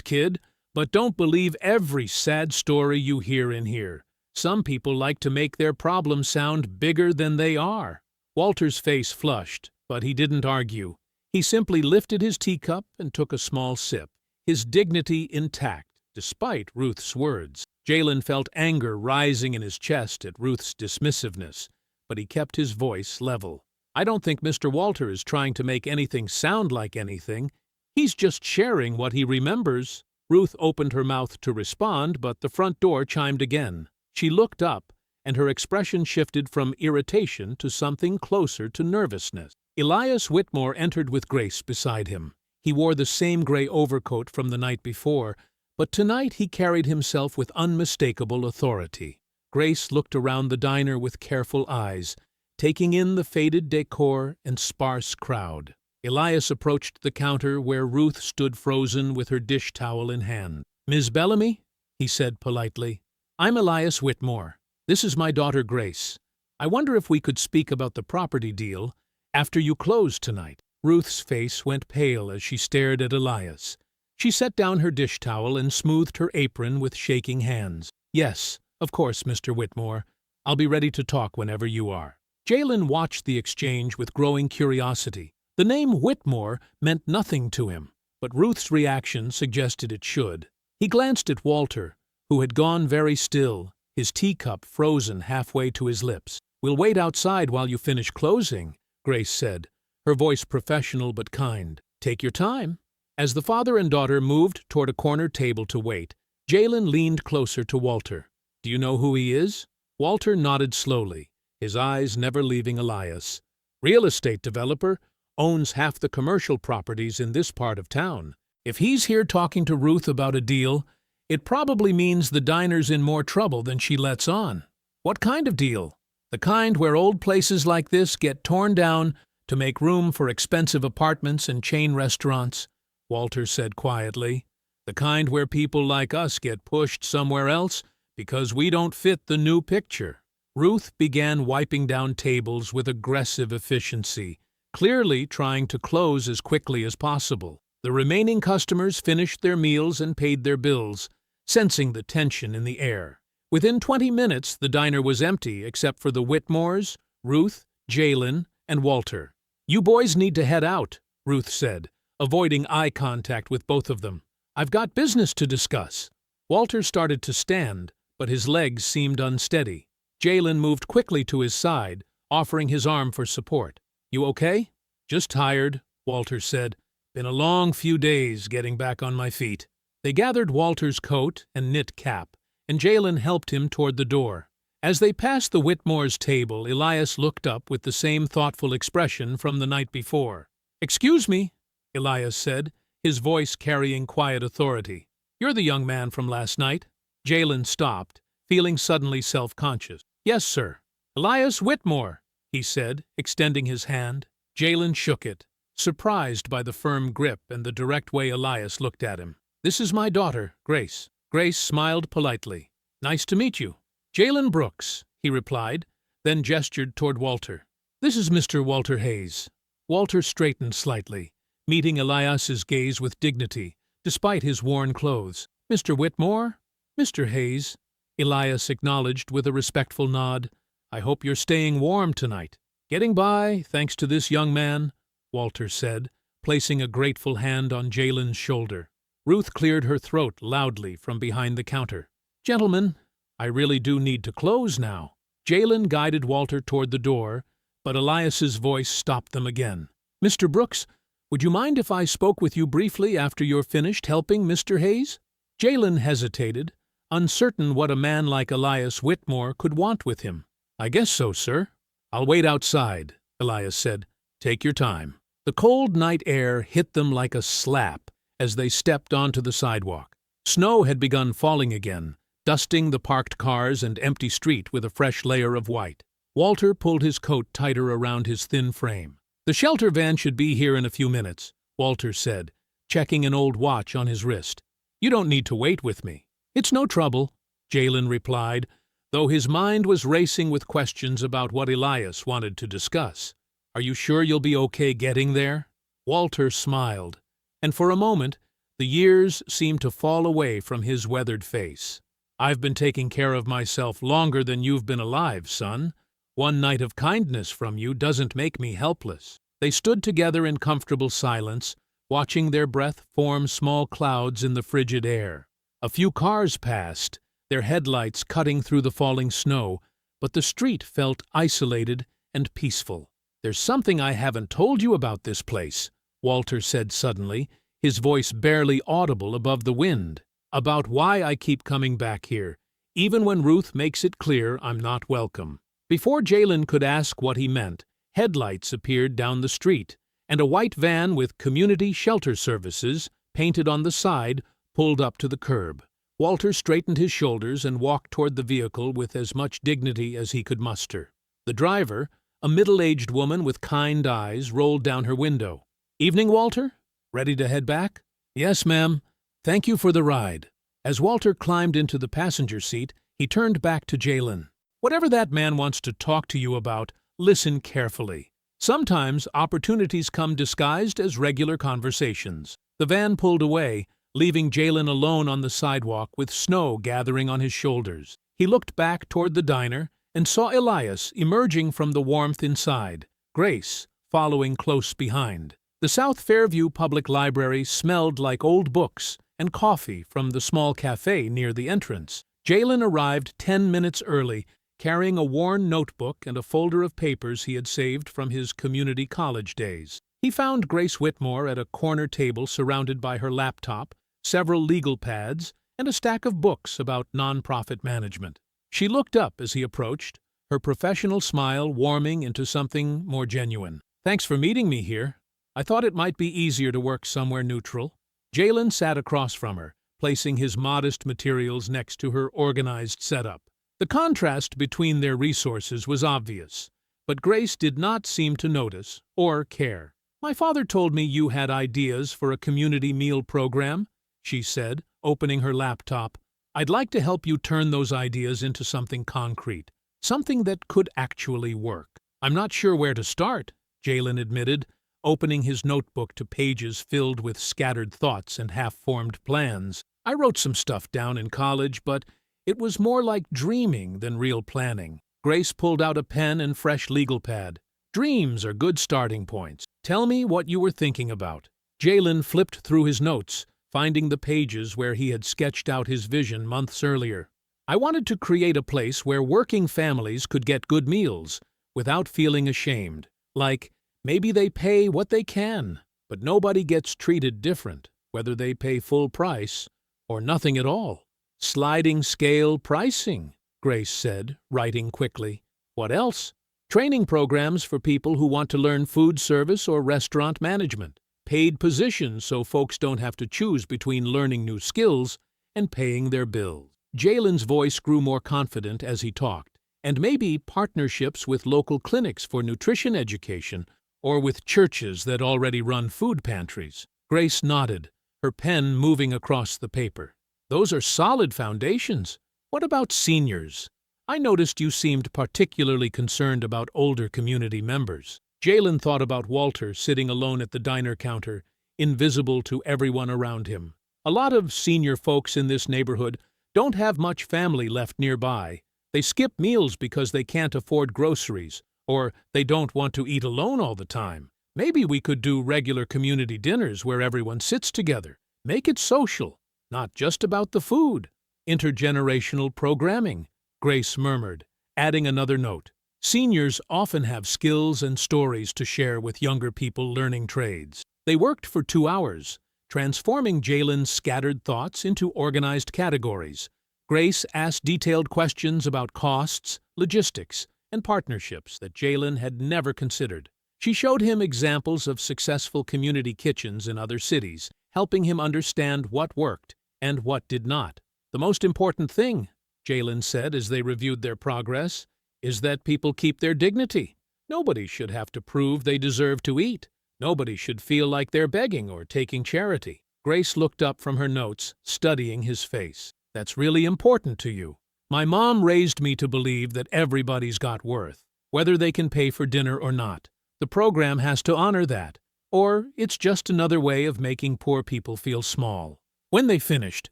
kid, but don't believe every sad story you hear in here. Some people like to make their problems sound bigger than they are." Walter's face flushed, but he didn't argue. He simply lifted his teacup and took a small sip, his dignity intact, despite Ruth's words. Jalen felt anger rising in his chest at Ruth's dismissiveness, but he kept his voice level. "I don't think Mr. Walter is trying to make anything sound like anything. He's just sharing what he remembers." Ruth opened her mouth to respond, but the front door chimed again. She looked up, and her expression shifted from irritation to something closer to nervousness. Elias Whitmore entered with Grace beside him. He wore the same gray overcoat from the night before, but tonight he carried himself with unmistakable authority. Grace looked around the diner with careful eyes, taking in the faded decor and sparse crowd. Elias approached the counter where Ruth stood frozen with her dish towel in hand. "Ms. Bellamy," he said politely, "I'm Elias Whitmore. This is my daughter Grace. I wonder if we could speak about the property deal after you close tonight." Ruth's face went pale as she stared at Elias. She set down her dish towel and smoothed her apron with shaking hands. "Yes, of course, Mr. Whitmore. I'll be ready to talk whenever you are." Jalen watched the exchange with growing curiosity. The name Whitmore meant nothing to him, but Ruth's reaction suggested it should. He glanced at Walter, who had gone very still, his teacup frozen halfway to his lips. "We'll wait outside while you finish closing," Grace said, her voice professional but kind. "Take your time." As the father and daughter moved toward a corner table to wait, Jalen leaned closer to Walter. "Do you know who he is?" Walter nodded slowly, his eyes never leaving Elias. "Real estate developer, owns half the commercial properties in this part of town. If he's here talking to Ruth about a deal, it probably means the diner's in more trouble than she lets on." "What kind of deal?" "The kind where old places like this get torn down to make room for expensive apartments and chain restaurants," Walter said quietly. "The kind where people like us get pushed somewhere else because we don't fit the new picture." Ruth began wiping down tables with aggressive efficiency, clearly trying to close as quickly as possible. The remaining customers finished their meals and paid their bills, sensing the tension in the air. Within 20 minutes, the diner was empty except for the Whitmores, Ruth, Jalen, and Walter. "You boys need to head out," Ruth said, avoiding eye contact with both of them. "I've got business to discuss." Walter started to stand, but his legs seemed unsteady. Jalen moved quickly to his side, offering his arm for support. "You okay?" "Just tired," Walter said. "Been a long few days getting back on my feet." They gathered Walter's coat and knit cap, and Jalen helped him toward the door. As they passed the Whitmore's table, Elias looked up with the same thoughtful expression from the night before. "Excuse me," Elias said, his voice carrying quiet authority. "You're the young man from last night." Jalen stopped, feeling suddenly self-conscious. "Yes, sir." "Elias Whitmore," he said, extending his hand. Jalen shook it, surprised by the firm grip and the direct way Elias looked at him. "This is my daughter, Grace." Grace smiled politely. "Nice to meet you." "Jalen Brooks," he replied, then gestured toward Walter. "This is Mr. Walter Hayes." Walter straightened slightly, meeting Elias's gaze with dignity, despite his worn clothes. "Mr. Whitmore? Mr. Hayes," Elias acknowledged with a respectful nod. "I hope you're staying warm tonight." "Getting by, thanks to this young man," Walter said, placing a grateful hand on Jalen's shoulder. Ruth cleared her throat loudly from behind the counter. "Gentlemen, I really do need to close now." Jalen guided Walter toward the door, but Elias's voice stopped them again. "Mr. Brooks, would you mind if I spoke with you briefly after you're finished helping Mr. Hayes?" Jalen hesitated, uncertain what a man like Elias Whitmore could want with him. "I guess so, sir." "I'll wait outside," Elias said. "Take your time." The cold night air hit them like a slap as they stepped onto the sidewalk. Snow had begun falling again, dusting the parked cars and empty street with a fresh layer of white. Walter pulled his coat tighter around his thin frame. "The shelter van should be here in a few minutes," Walter said, checking an old watch on his wrist. "You don't need to wait with me." "It's no trouble," Jalen replied, though his mind was racing with questions about what Elias wanted to discuss. "Are you sure you'll be okay getting there?" Walter smiled, and for a moment, the years seemed to fall away from his weathered face. "I've been taking care of myself longer than you've been alive, son. One night of kindness from you doesn't make me helpless." They stood together in comfortable silence, watching their breath form small clouds in the frigid air. A few cars passed, their headlights cutting through the falling snow, but the street felt isolated and peaceful. "There's something I haven't told you about this place," Walter said suddenly, his voice barely audible above the wind. "About why I keep coming back here, even when Ruth makes it clear I'm not welcome." Before Jalen could ask what he meant, headlights appeared down the street, and a white van with Community Shelter Services painted on the side pulled up to the curb. Walter straightened his shoulders and walked toward the vehicle with as much dignity as he could muster. The driver, a middle-aged woman with kind eyes, rolled down her window. "Evening, Walter? Ready to head back?" "Yes, ma'am. Thank you for the ride." As Walter climbed into the passenger seat, he turned back to Jalen. "Whatever that man wants to talk to you about, listen carefully. Sometimes opportunities come disguised as regular conversations." The van pulled away, leaving Jalen alone on the sidewalk with snow gathering on his shoulders. He looked back toward the diner and saw Elias emerging from the warmth inside, Grace following close behind. The South Fairview Public Library smelled like old books and coffee from the small cafe near the entrance. Jalen arrived 10 minutes early, carrying a worn notebook and a folder of papers he had saved from his community college days. He found Grace Whitmore at a corner table surrounded by her laptop, several legal pads, and a stack of books about nonprofit management. She looked up as he approached, her professional smile warming into something more genuine. "Thanks for meeting me here. I thought it might be easier to work somewhere neutral." Jalen sat across from her, placing his modest materials next to her organized setup. The contrast between their resources was obvious, but Grace did not seem to notice or care. "My father told me you had ideas for a community meal program," she said, opening her laptop. "I'd like to help you turn those ideas into something concrete, something that could actually work." "I'm not sure where to start," Jalen admitted, opening his notebook to pages filled with scattered thoughts and half-formed plans. "I wrote some stuff down in college, but it was more like dreaming than real planning." Grace pulled out a pen and fresh legal pad. "Dreams are good starting points. Tell me what you were thinking about." Jalen flipped through his notes, finding the pages where he had sketched out his vision months earlier. "I wanted to create a place where working families could get good meals without feeling ashamed. Like, maybe they pay what they can, but nobody gets treated different, whether they pay full price or nothing at all." "Sliding scale pricing," Grace said, writing quickly. "What else?" "Training programs for people who want to learn food service or restaurant management. Paid positions so folks don't have to choose between learning new skills and paying their bills." Jalen's voice grew more confident as he talked. "And maybe partnerships with local clinics for nutrition education or with churches that already run food pantries." Grace nodded, her pen moving across the paper. "Those are solid foundations. What about seniors? I noticed you seemed particularly concerned about older community members." Jalen thought about Walter sitting alone at the diner counter, invisible to everyone around him. "A lot of senior folks in this neighborhood don't have much family left nearby. They skip meals because they can't afford groceries, or they don't want to eat alone all the time. Maybe we could do regular community dinners where everyone sits together. Make it social, not just about the food." "Intergenerational programming," Grace murmured, adding another note. "Seniors often have skills and stories to share with younger people learning trades." They worked for 2 hours, transforming Jalen's scattered thoughts into organized categories. Grace asked detailed questions about costs, logistics, and partnerships that Jalen had never considered. She showed him examples of successful community kitchens in other cities, helping him understand what worked and what did not. The most important thing, Jalen said as they reviewed their progress, is that people keep their dignity. Nobody should have to prove they deserve to eat. Nobody should feel like they're begging or taking charity. Grace looked up from her notes, studying his face. That's really important to you. My mom raised me to believe that everybody's got worth, whether they can pay for dinner or not. The program has to honor that, or it's just another way of making poor people feel small. When they finished,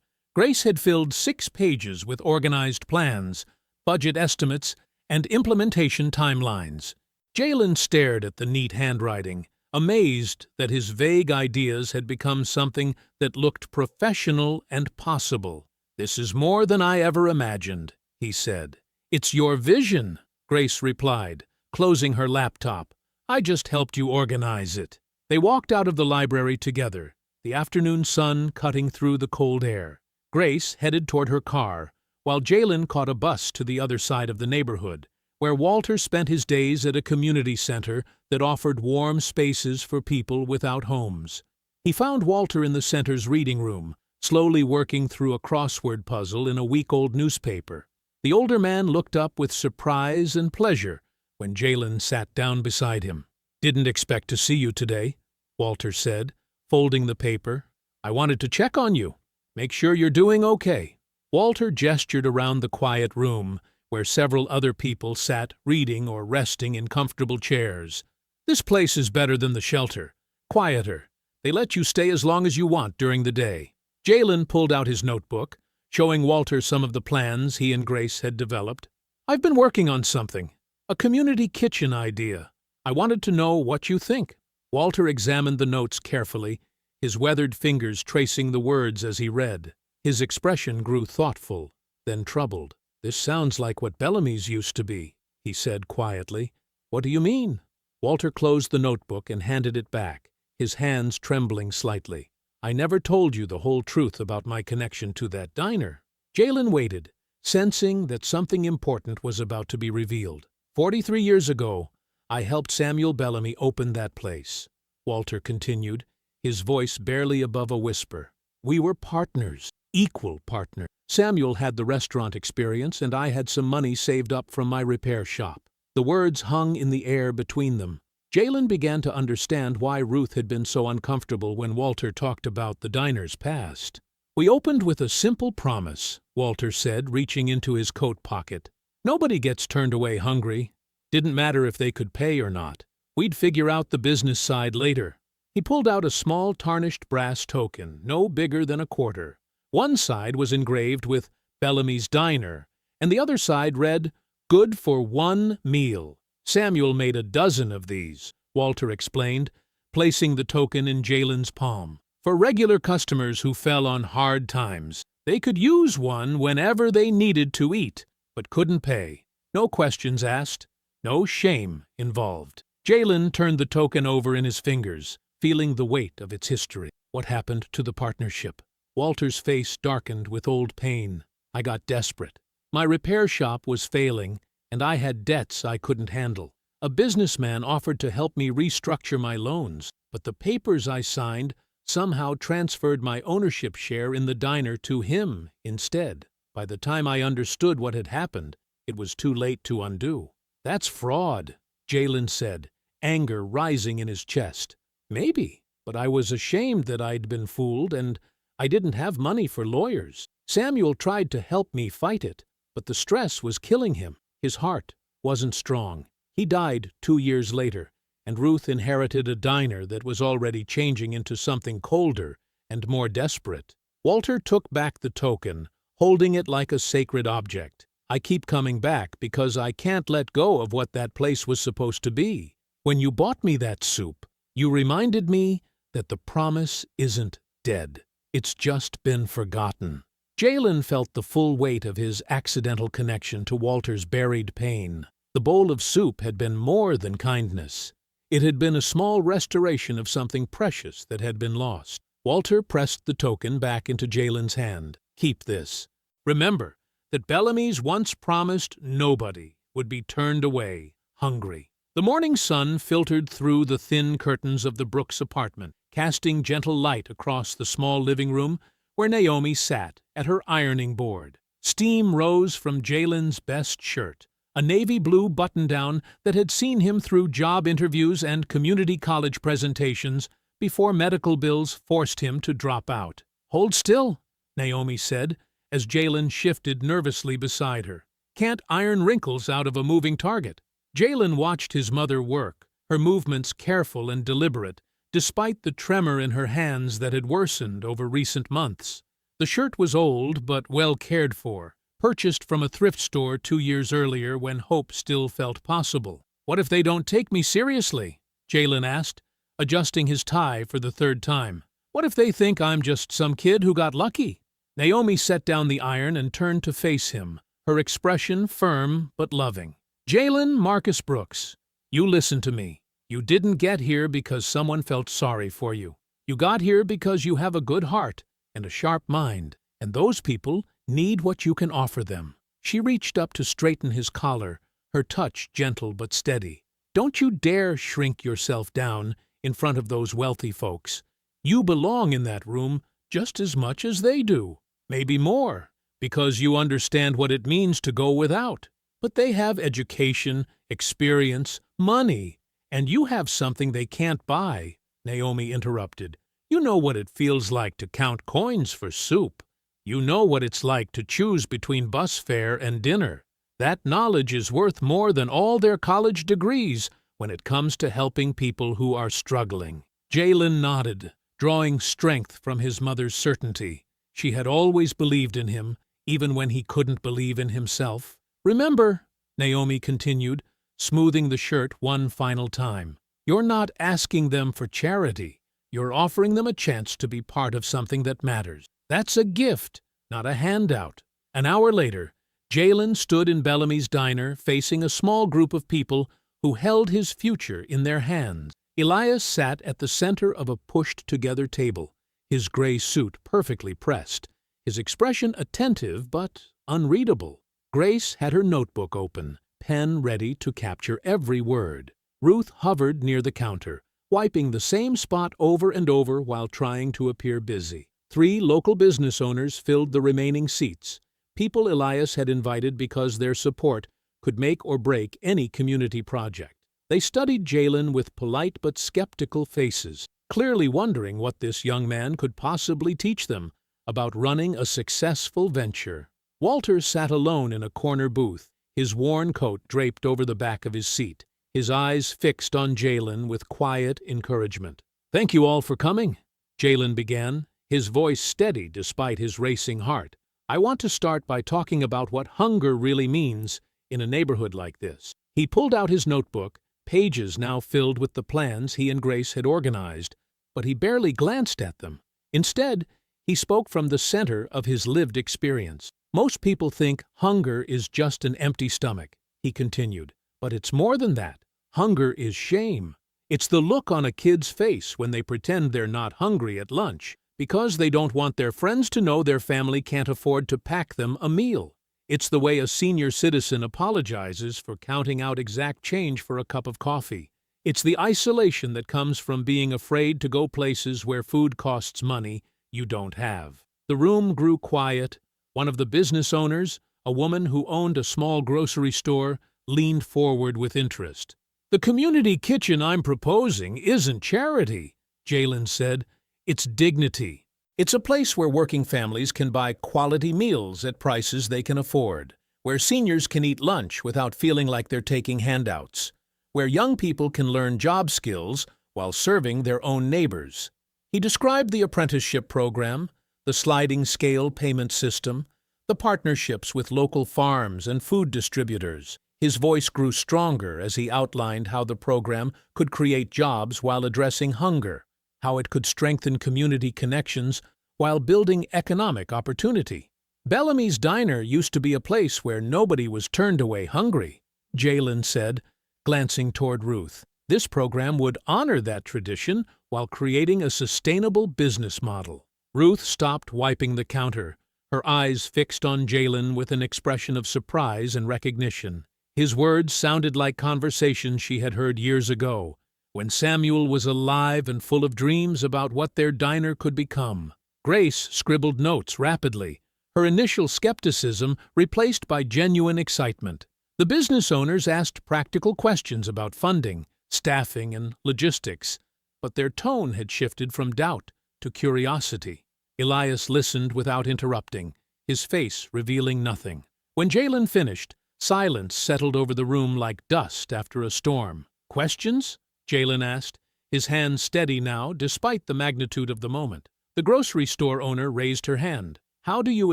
Grace had filled 6 pages with organized plans, budget estimates, and implementation timelines. Jalen stared at the neat handwriting, amazed that his vague ideas had become something that looked professional and possible. "This is more than I ever imagined," he said. "It's your vision," Grace replied, closing her laptop. "I just helped you organize it." They walked out of the library together, the afternoon sun cutting through the cold air. Grace headed toward her car, while Jalen caught a bus to the other side of the neighborhood, where Walter spent his days at a community center that offered warm spaces for people without homes. He found Walter in the center's reading room, slowly working through a crossword puzzle in a week-old newspaper. The older man looked up with surprise and pleasure when Jalen sat down beside him. "Didn't expect to see you today," Walter said, folding the paper. "I wanted to check on you. Make sure you're doing okay." Walter gestured around the quiet room, where several other people sat reading or resting in comfortable chairs. "This place is better than the shelter. Quieter. They let you stay as long as you want during the day." Jalen pulled out his notebook, showing Walter some of the plans he and Grace had developed. "I've been working on something. A community kitchen idea. I wanted to know what you think." Walter examined the notes carefully, his weathered fingers tracing the words as he read. His expression grew thoughtful, then troubled. "This sounds like what Bellamy's used to be," he said quietly. "What do you mean?" Walter closed the notebook and handed it back, his hands trembling slightly. "I never told you the whole truth about my connection to that diner." Jalen waited, sensing that something important was about to be revealed. 43 years ago, I helped Samuel Bellamy open that place," Walter continued, his voice barely above a whisper. "We were partners, equal partners. Samuel had the restaurant experience, and I had some money saved up from my repair shop." The words hung in the air between them. Jalen began to understand why Ruth had been so uncomfortable when Walter talked about the diner's past. "We opened with a simple promise," Walter said, reaching into his coat pocket. "Nobody gets turned away hungry. Didn't matter if they could pay or not. We'd figure out the business side later." He pulled out a small tarnished brass token, no bigger than a quarter. One side was engraved with Bellamy's Diner, and the other side read, "Good for 1 meal." "Samuel made a dozen of these," Walter explained, placing the token in Jalen's palm. "For regular customers who fell on hard times. They could use one whenever they needed to eat, but couldn't pay. No questions asked, no shame involved." Jalen turned the token over in his fingers, feeling the weight of its history. "What happened to the partnership?" Walter's face darkened with old pain. "I got desperate. My repair shop was failing, and I had debts I couldn't handle. A businessman offered to help me restructure my loans, but the papers I signed somehow transferred my ownership share in the diner to him instead. By the time I understood what had happened, it was too late to undo." "That's fraud," Jalen said, anger rising in his chest. "Maybe, but I was ashamed that I'd been fooled, and I didn't have money for lawyers. Samuel tried to help me fight it, but the stress was killing him. His heart wasn't strong. He died 2 years later, and Ruth inherited a diner that was already changing into something colder and more desperate." Walter took back the token, holding it like a sacred object. "I keep coming back because I can't let go of what that place was supposed to be. When you bought me that soup, you reminded me that the promise isn't dead. It's just been forgotten." Jalen felt the full weight of his accidental connection to Walter's buried pain. The bowl of soup had been more than kindness. It had been a small restoration of something precious that had been lost. Walter pressed the token back into Jalen's hand. "Keep this. Remember that Bellamy's once promised nobody would be turned away hungry." The morning sun filtered through the thin curtains of the Brooks apartment, casting gentle light across the small living room where Naomi sat at her ironing board. Steam rose from Jalen's best shirt, a navy blue button-down that had seen him through job interviews and community college presentations before medical bills forced him to drop out. "Hold still," Naomi said, as Jalen shifted nervously beside her. "Can't iron wrinkles out of a moving target." Jalen watched his mother work, her movements careful and deliberate, despite the tremor in her hands that had worsened over recent months. The shirt was old but well cared for, purchased from a thrift store 2 years earlier when hope still felt possible. "What if they don't take me seriously?" Jalen asked, adjusting his tie for the 3rd time. "What if they think I'm just some kid who got lucky?" Naomi set down the iron and turned to face him, her expression firm but loving. "Jalen Marcus Brooks, you listen to me. You didn't get here because someone felt sorry for you. You got here because you have a good heart and a sharp mind, and those people need what you can offer them." She reached up to straighten his collar, her touch gentle but steady. "Don't you dare shrink yourself down in front of those wealthy folks. You belong in that room just as much as they do, maybe more, because you understand what it means to go without. But they have education, experience, money, and you have something they can't buy," Naomi interrupted. "You know what it feels like to count coins for soup. You know what it's like to choose between bus fare and dinner. That knowledge is worth more than all their college degrees when it comes to helping people who are struggling." Jalen nodded, drawing strength from his mother's certainty. She had always believed in him, even when he couldn't believe in himself. "Remember," Naomi continued, smoothing the shirt one final time, "you're not asking them for charity. You're offering them a chance to be part of something that matters. That's a gift, not a handout." An hour later, Jalen stood in Bellamy's diner facing a small group of people who held his future in their hands. Elias sat at the center of a pushed-together table, his gray suit perfectly pressed, his expression attentive but unreadable. Grace had her notebook open, pen ready to capture every word. Ruth hovered near the counter, wiping the same spot over and over while trying to appear busy. 3 local business owners filled the remaining seats, people Elias had invited because their support could make or break any community project. They studied Jalen with polite but skeptical faces, clearly wondering what this young man could possibly teach them about running a successful venture. Walter sat alone in a corner booth, his worn coat draped over the back of his seat, his eyes fixed on Jalen with quiet encouragement. "Thank you all for coming," Jalen began, his voice steady despite his racing heart. "I want to start by talking about what hunger really means in a neighborhood like this." He pulled out his notebook, pages now filled with the plans he and Grace had organized, but he barely glanced at them. Instead, he spoke from the center of his lived experience. "Most people think hunger is just an empty stomach," he continued, "but it's more than that. Hunger is shame. It's the look on a kid's face when they pretend they're not hungry at lunch because they don't want their friends to know their family can't afford to pack them a meal. It's the way a senior citizen apologizes for counting out exact change for a cup of coffee. It's the isolation that comes from being afraid to go places where food costs money you don't have." The room grew quiet. One of the business owners, a woman who owned a small grocery store, leaned forward with interest. "The community kitchen I'm proposing isn't charity," Jalen said. "It's dignity. It's a place where working families can buy quality meals at prices they can afford, where seniors can eat lunch without feeling like they're taking handouts, where young people can learn job skills while serving their own neighbors." He described the apprenticeship program, the sliding scale payment system, the partnerships with local farms and food distributors. His voice grew stronger as he outlined how the program could create jobs while addressing hunger, how it could strengthen community connections while building economic opportunity. "Bellamy's Diner used to be a place where nobody was turned away hungry," Jalen said, glancing toward Ruth. "This program would honor that tradition while creating a sustainable business model." Ruth stopped wiping the counter, her eyes fixed on Jalen with an expression of surprise and recognition. His words sounded like conversations she had heard years ago, when Samuel was alive and full of dreams about what their diner could become. Grace scribbled notes rapidly, her initial skepticism replaced by genuine excitement. The business owners asked practical questions about funding, staffing, and logistics, but their tone had shifted from doubt to curiosity. Elias listened without interrupting, his face revealing nothing. When Jalen finished, silence settled over the room like dust after a storm. "Questions?" Jalen asked, his hand steady now despite the magnitude of the moment. The grocery store owner raised her hand. "How do you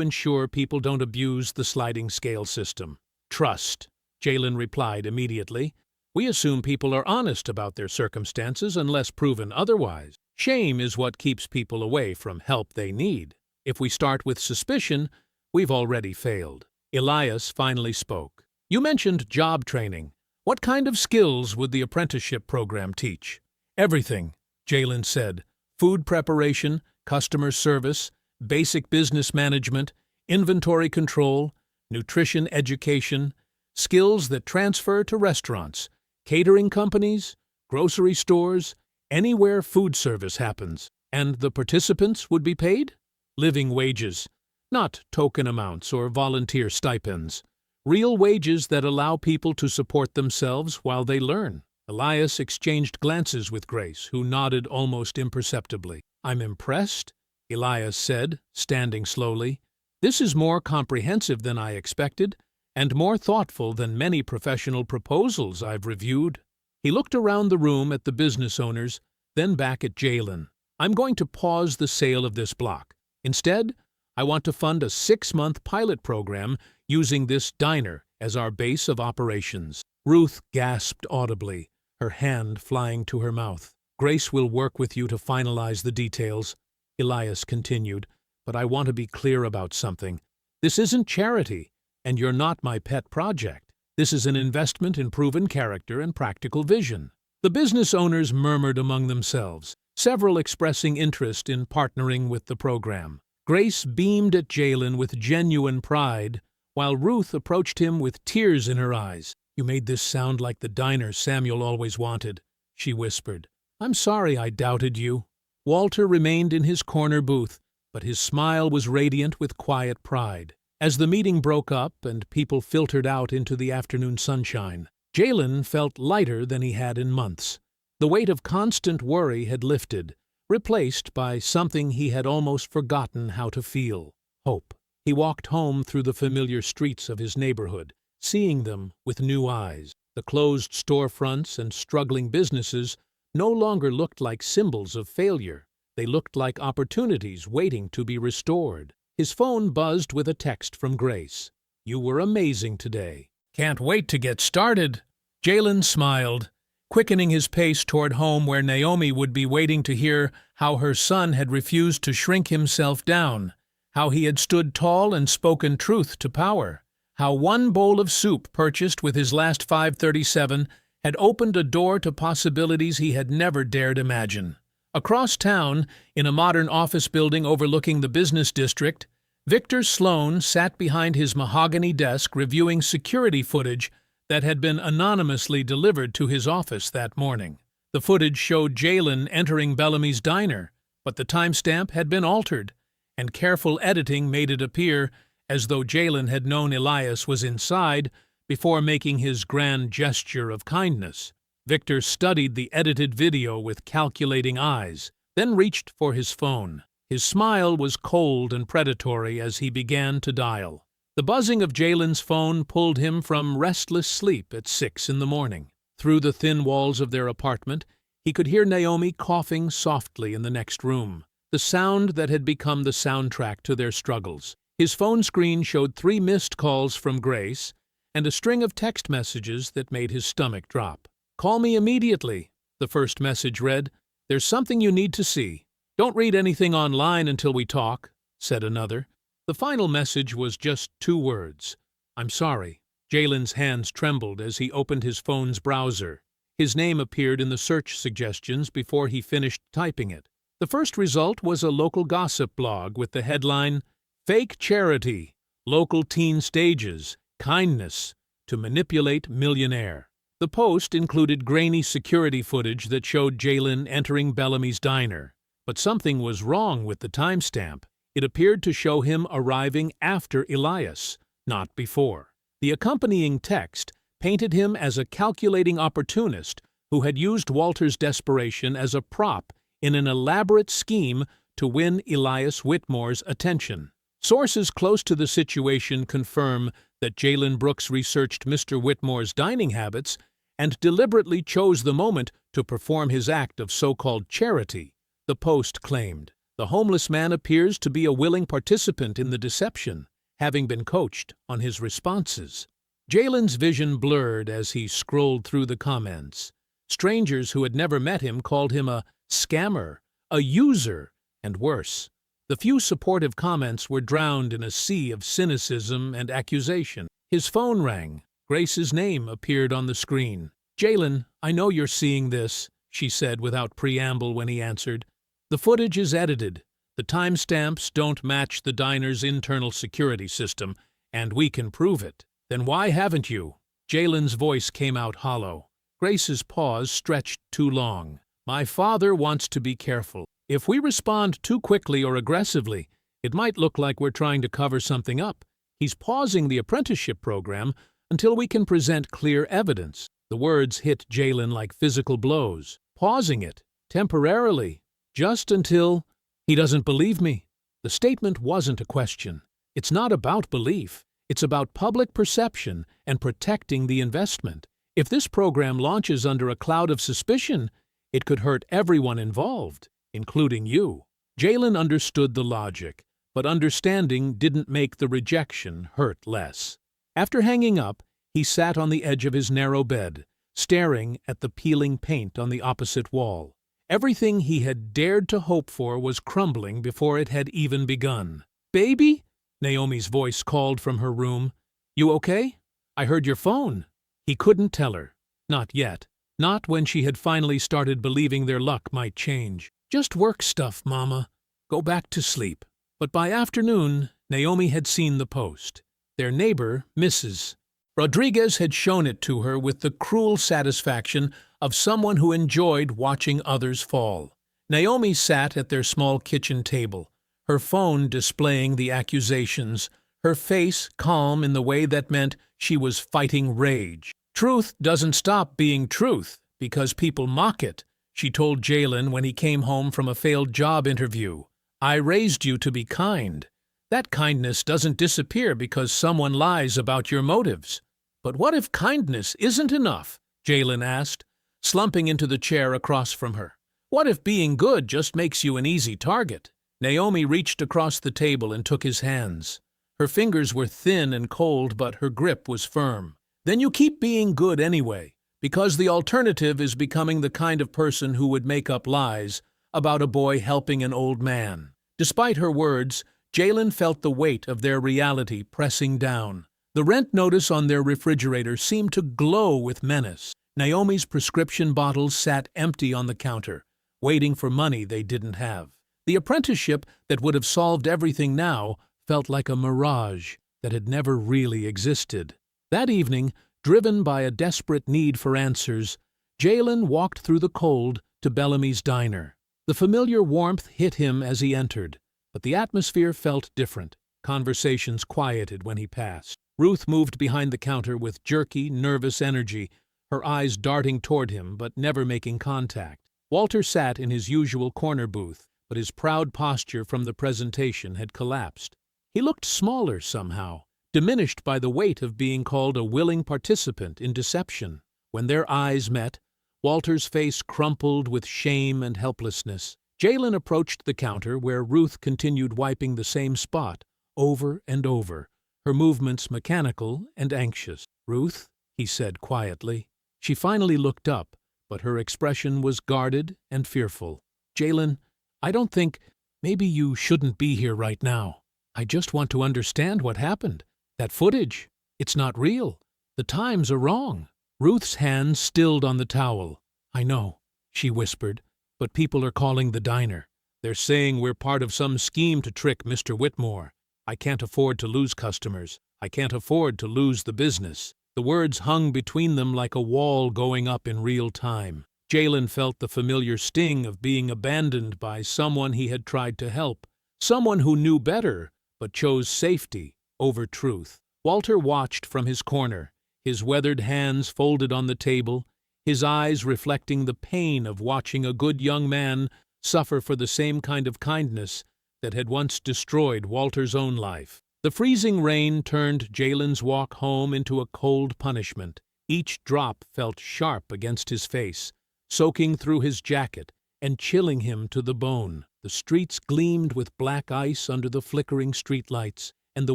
ensure people don't abuse the sliding scale system?" "Trust," Jalen replied immediately. "We assume people are honest about their circumstances unless proven otherwise. Shame is what keeps people away from help they need. If we start with suspicion, we've already failed." Elias finally spoke. "You mentioned job training. What kind of skills would the apprenticeship program teach?" "Everything," Jalen said. "Food preparation, customer service, basic business management, inventory control, nutrition education, skills that transfer to restaurants, catering companies, grocery stores, anywhere food service happens. And the participants would be paid? Living wages, not token amounts or volunteer stipends. Real wages that allow people to support themselves while they learn." Elias exchanged glances with Grace, who nodded almost imperceptibly. "I'm impressed," Elias said, standing slowly. "This is more comprehensive than I expected, and more thoughtful than many professional proposals I've reviewed." He looked around the room at the business owners, then back at Jalen. "I'm going to pause the sale of this block. Instead, I want to fund a 6-month pilot program using this diner as our base of operations." Ruth gasped audibly, her hand flying to her mouth. "Grace will work with you to finalize the details," Elias continued, "but I want to be clear about something. This isn't charity, and you're not my pet project. This is an investment in proven character and practical vision." The business owners murmured among themselves, several expressing interest in partnering with the program. Grace beamed at Jalen with genuine pride, while Ruth approached him with tears in her eyes. "You made this sound like the diner Samuel always wanted," she whispered. "I'm sorry I doubted you." Walter remained in his corner booth, but his smile was radiant with quiet pride. As the meeting broke up and people filtered out into the afternoon sunshine, Jalen felt lighter than he had in months. The weight of constant worry had lifted, replaced by something he had almost forgotten how to feel: hope. He walked home through the familiar streets of his neighborhood, seeing them with new eyes. The closed storefronts and struggling businesses no longer looked like symbols of failure. They looked like opportunities waiting to be restored. His phone buzzed with a text from Grace. "You were amazing today. Can't wait to get started." Jalen smiled, quickening his pace toward home where Naomi would be waiting to hear how her son had refused to shrink himself down, how he had stood tall and spoken truth to power, how one bowl of soup purchased with his last 537 had opened a door to possibilities he had never dared imagine. Across town, in a modern office building overlooking the business district, Victor Sloan sat behind his mahogany desk reviewing security footage that had been anonymously delivered to his office that morning. The footage showed Jalen entering Bellamy's diner, but the timestamp had been altered, and careful editing made it appear as though Jalen had known Elias was inside before making his grand gesture of kindness. Victor studied the edited video with calculating eyes, then reached for his phone. His smile was cold and predatory as he began to dial. The buzzing of Jalen's phone pulled him from restless sleep at 6 in the morning. Through the thin walls of their apartment, he could hear Naomi coughing softly in the next room, the sound that had become the soundtrack to their struggles. His phone screen showed 3 missed calls from Grace and a string of text messages that made his stomach drop. "Call me immediately," the first message read. "There's something you need to see." "Don't read anything online until we talk," said another. The final message was just 2 words: "I'm sorry." Jalen's hands trembled as he opened his phone's browser. His name appeared in the search suggestions before he finished typing it. The first result was a local gossip blog with the headline, "Fake Charity, Local Teen Stages, Kindness to Manipulate Millionaire." The post included grainy security footage that showed Jalen entering Bellamy's diner, but something was wrong with the timestamp. It appeared to show him arriving after Elias, not before. The accompanying text painted him as a calculating opportunist who had used Walter's desperation as a prop in an elaborate scheme to win Elias Whitmore's attention. Sources close to the situation confirm that Jaylen Brooks researched Mr. Whitmore's dining habits and deliberately chose the moment to perform his act of so-called charity. The Post claimed. The homeless man appears to be a willing participant in the deception, having been coached on his responses. Jaylen's vision blurred as he scrolled through the comments. Strangers who had never met him called him a scammer, a user, and worse. The few supportive comments were drowned in a sea of cynicism and accusation. His phone rang. Grace's name appeared on the screen. "Jaylen, I know you're seeing this," she said without preamble when he answered. "The footage is edited. The timestamps don't match the diner's internal security system, and we can prove it." "Then why haven't you?" Jaylen's voice came out hollow. Grace's pause stretched too long. "My father wants to be careful. If we respond too quickly or aggressively, it might look like we're trying to cover something up. He's pausing the apprenticeship program until we can present clear evidence." The words hit Jaylen like physical blows. Pausing it, temporarily, just until... "He doesn't believe me." The statement wasn't a question. It's not about belief. It's about public perception and protecting the investment. If this program launches under a cloud of suspicion, it could hurt everyone involved, including you. Jaylen understood the logic, but understanding didn't make the rejection hurt less. After hanging up, he sat on the edge of his narrow bed, staring at the peeling paint on the opposite wall. Everything he had dared to hope for was crumbling before it had even begun. "Baby?" Naomi's voice called from her room. "You okay? I heard your phone." He couldn't tell her. Not yet. Not when she had finally started believing their luck might change. "Just work stuff, Mama. Go back to sleep." But by afternoon, Naomi had seen the post. Their neighbor, Mrs. Rodriguez, had shown it to her with the cruel satisfaction of someone who enjoyed watching others fall. Naomi sat at their small kitchen table, her phone displaying the accusations, her face calm in the way that meant she was fighting rage. "Truth doesn't stop being truth because people mock it," she told Jaylen when he came home from a failed job interview. "I raised you to be kind. That kindness doesn't disappear because someone lies about your motives." "But what if kindness isn't enough?" Jaylen asked, slumping into the chair across from her. "What if being good just makes you an easy target?" Naomi reached across the table and took his hands. Her fingers were thin and cold, but her grip was firm. "Then you keep being good anyway, because the alternative is becoming the kind of person who would make up lies about a boy helping an old man." Despite her words, Jaylen felt the weight of their reality pressing down. The rent notice on their refrigerator seemed to glow with menace. Naomi's prescription bottles sat empty on the counter, waiting for money they didn't have. The apprenticeship that would have solved everything now felt like a mirage that had never really existed. That evening, driven by a desperate need for answers, Jaylen walked through the cold to Bellamy's diner. The familiar warmth hit him as he entered, but the atmosphere felt different. Conversations quieted when he passed. Ruth moved behind the counter with jerky, nervous energy, her eyes darting toward him but never making contact. Walter sat in his usual corner booth, but his proud posture from the presentation had collapsed. He looked smaller somehow, diminished by the weight of being called a willing participant in deception. When their eyes met, Walter's face crumpled with shame and helplessness. Jaylen approached the counter where Ruth continued wiping the same spot over and over, her movements mechanical and anxious. "Ruth," he said quietly. She finally looked up, but her expression was guarded and fearful. "Jaylen, I don't think... maybe you shouldn't be here right now. I just want to understand what happened. That footage, it's not real. The times are wrong." Ruth's hand stilled on the towel. "I know," she whispered, "but people are calling the diner. They're saying we're part of some scheme to trick Mr. Whitmore. I can't afford to lose customers. I can't afford to lose the business." The words hung between them like a wall going up in real time. Jaylen felt the familiar sting of being abandoned by someone he had tried to help, someone who knew better but chose safety over truth. Walter watched from his corner, his weathered hands folded on the table, his eyes reflecting the pain of watching a good young man suffer for the same kind of kindness that had once destroyed Walter's own life. The freezing rain turned Jalen's walk home into a cold punishment. Each drop felt sharp against his face, soaking through his jacket and chilling him to the bone. The streets gleamed with black ice under the flickering streetlights, and the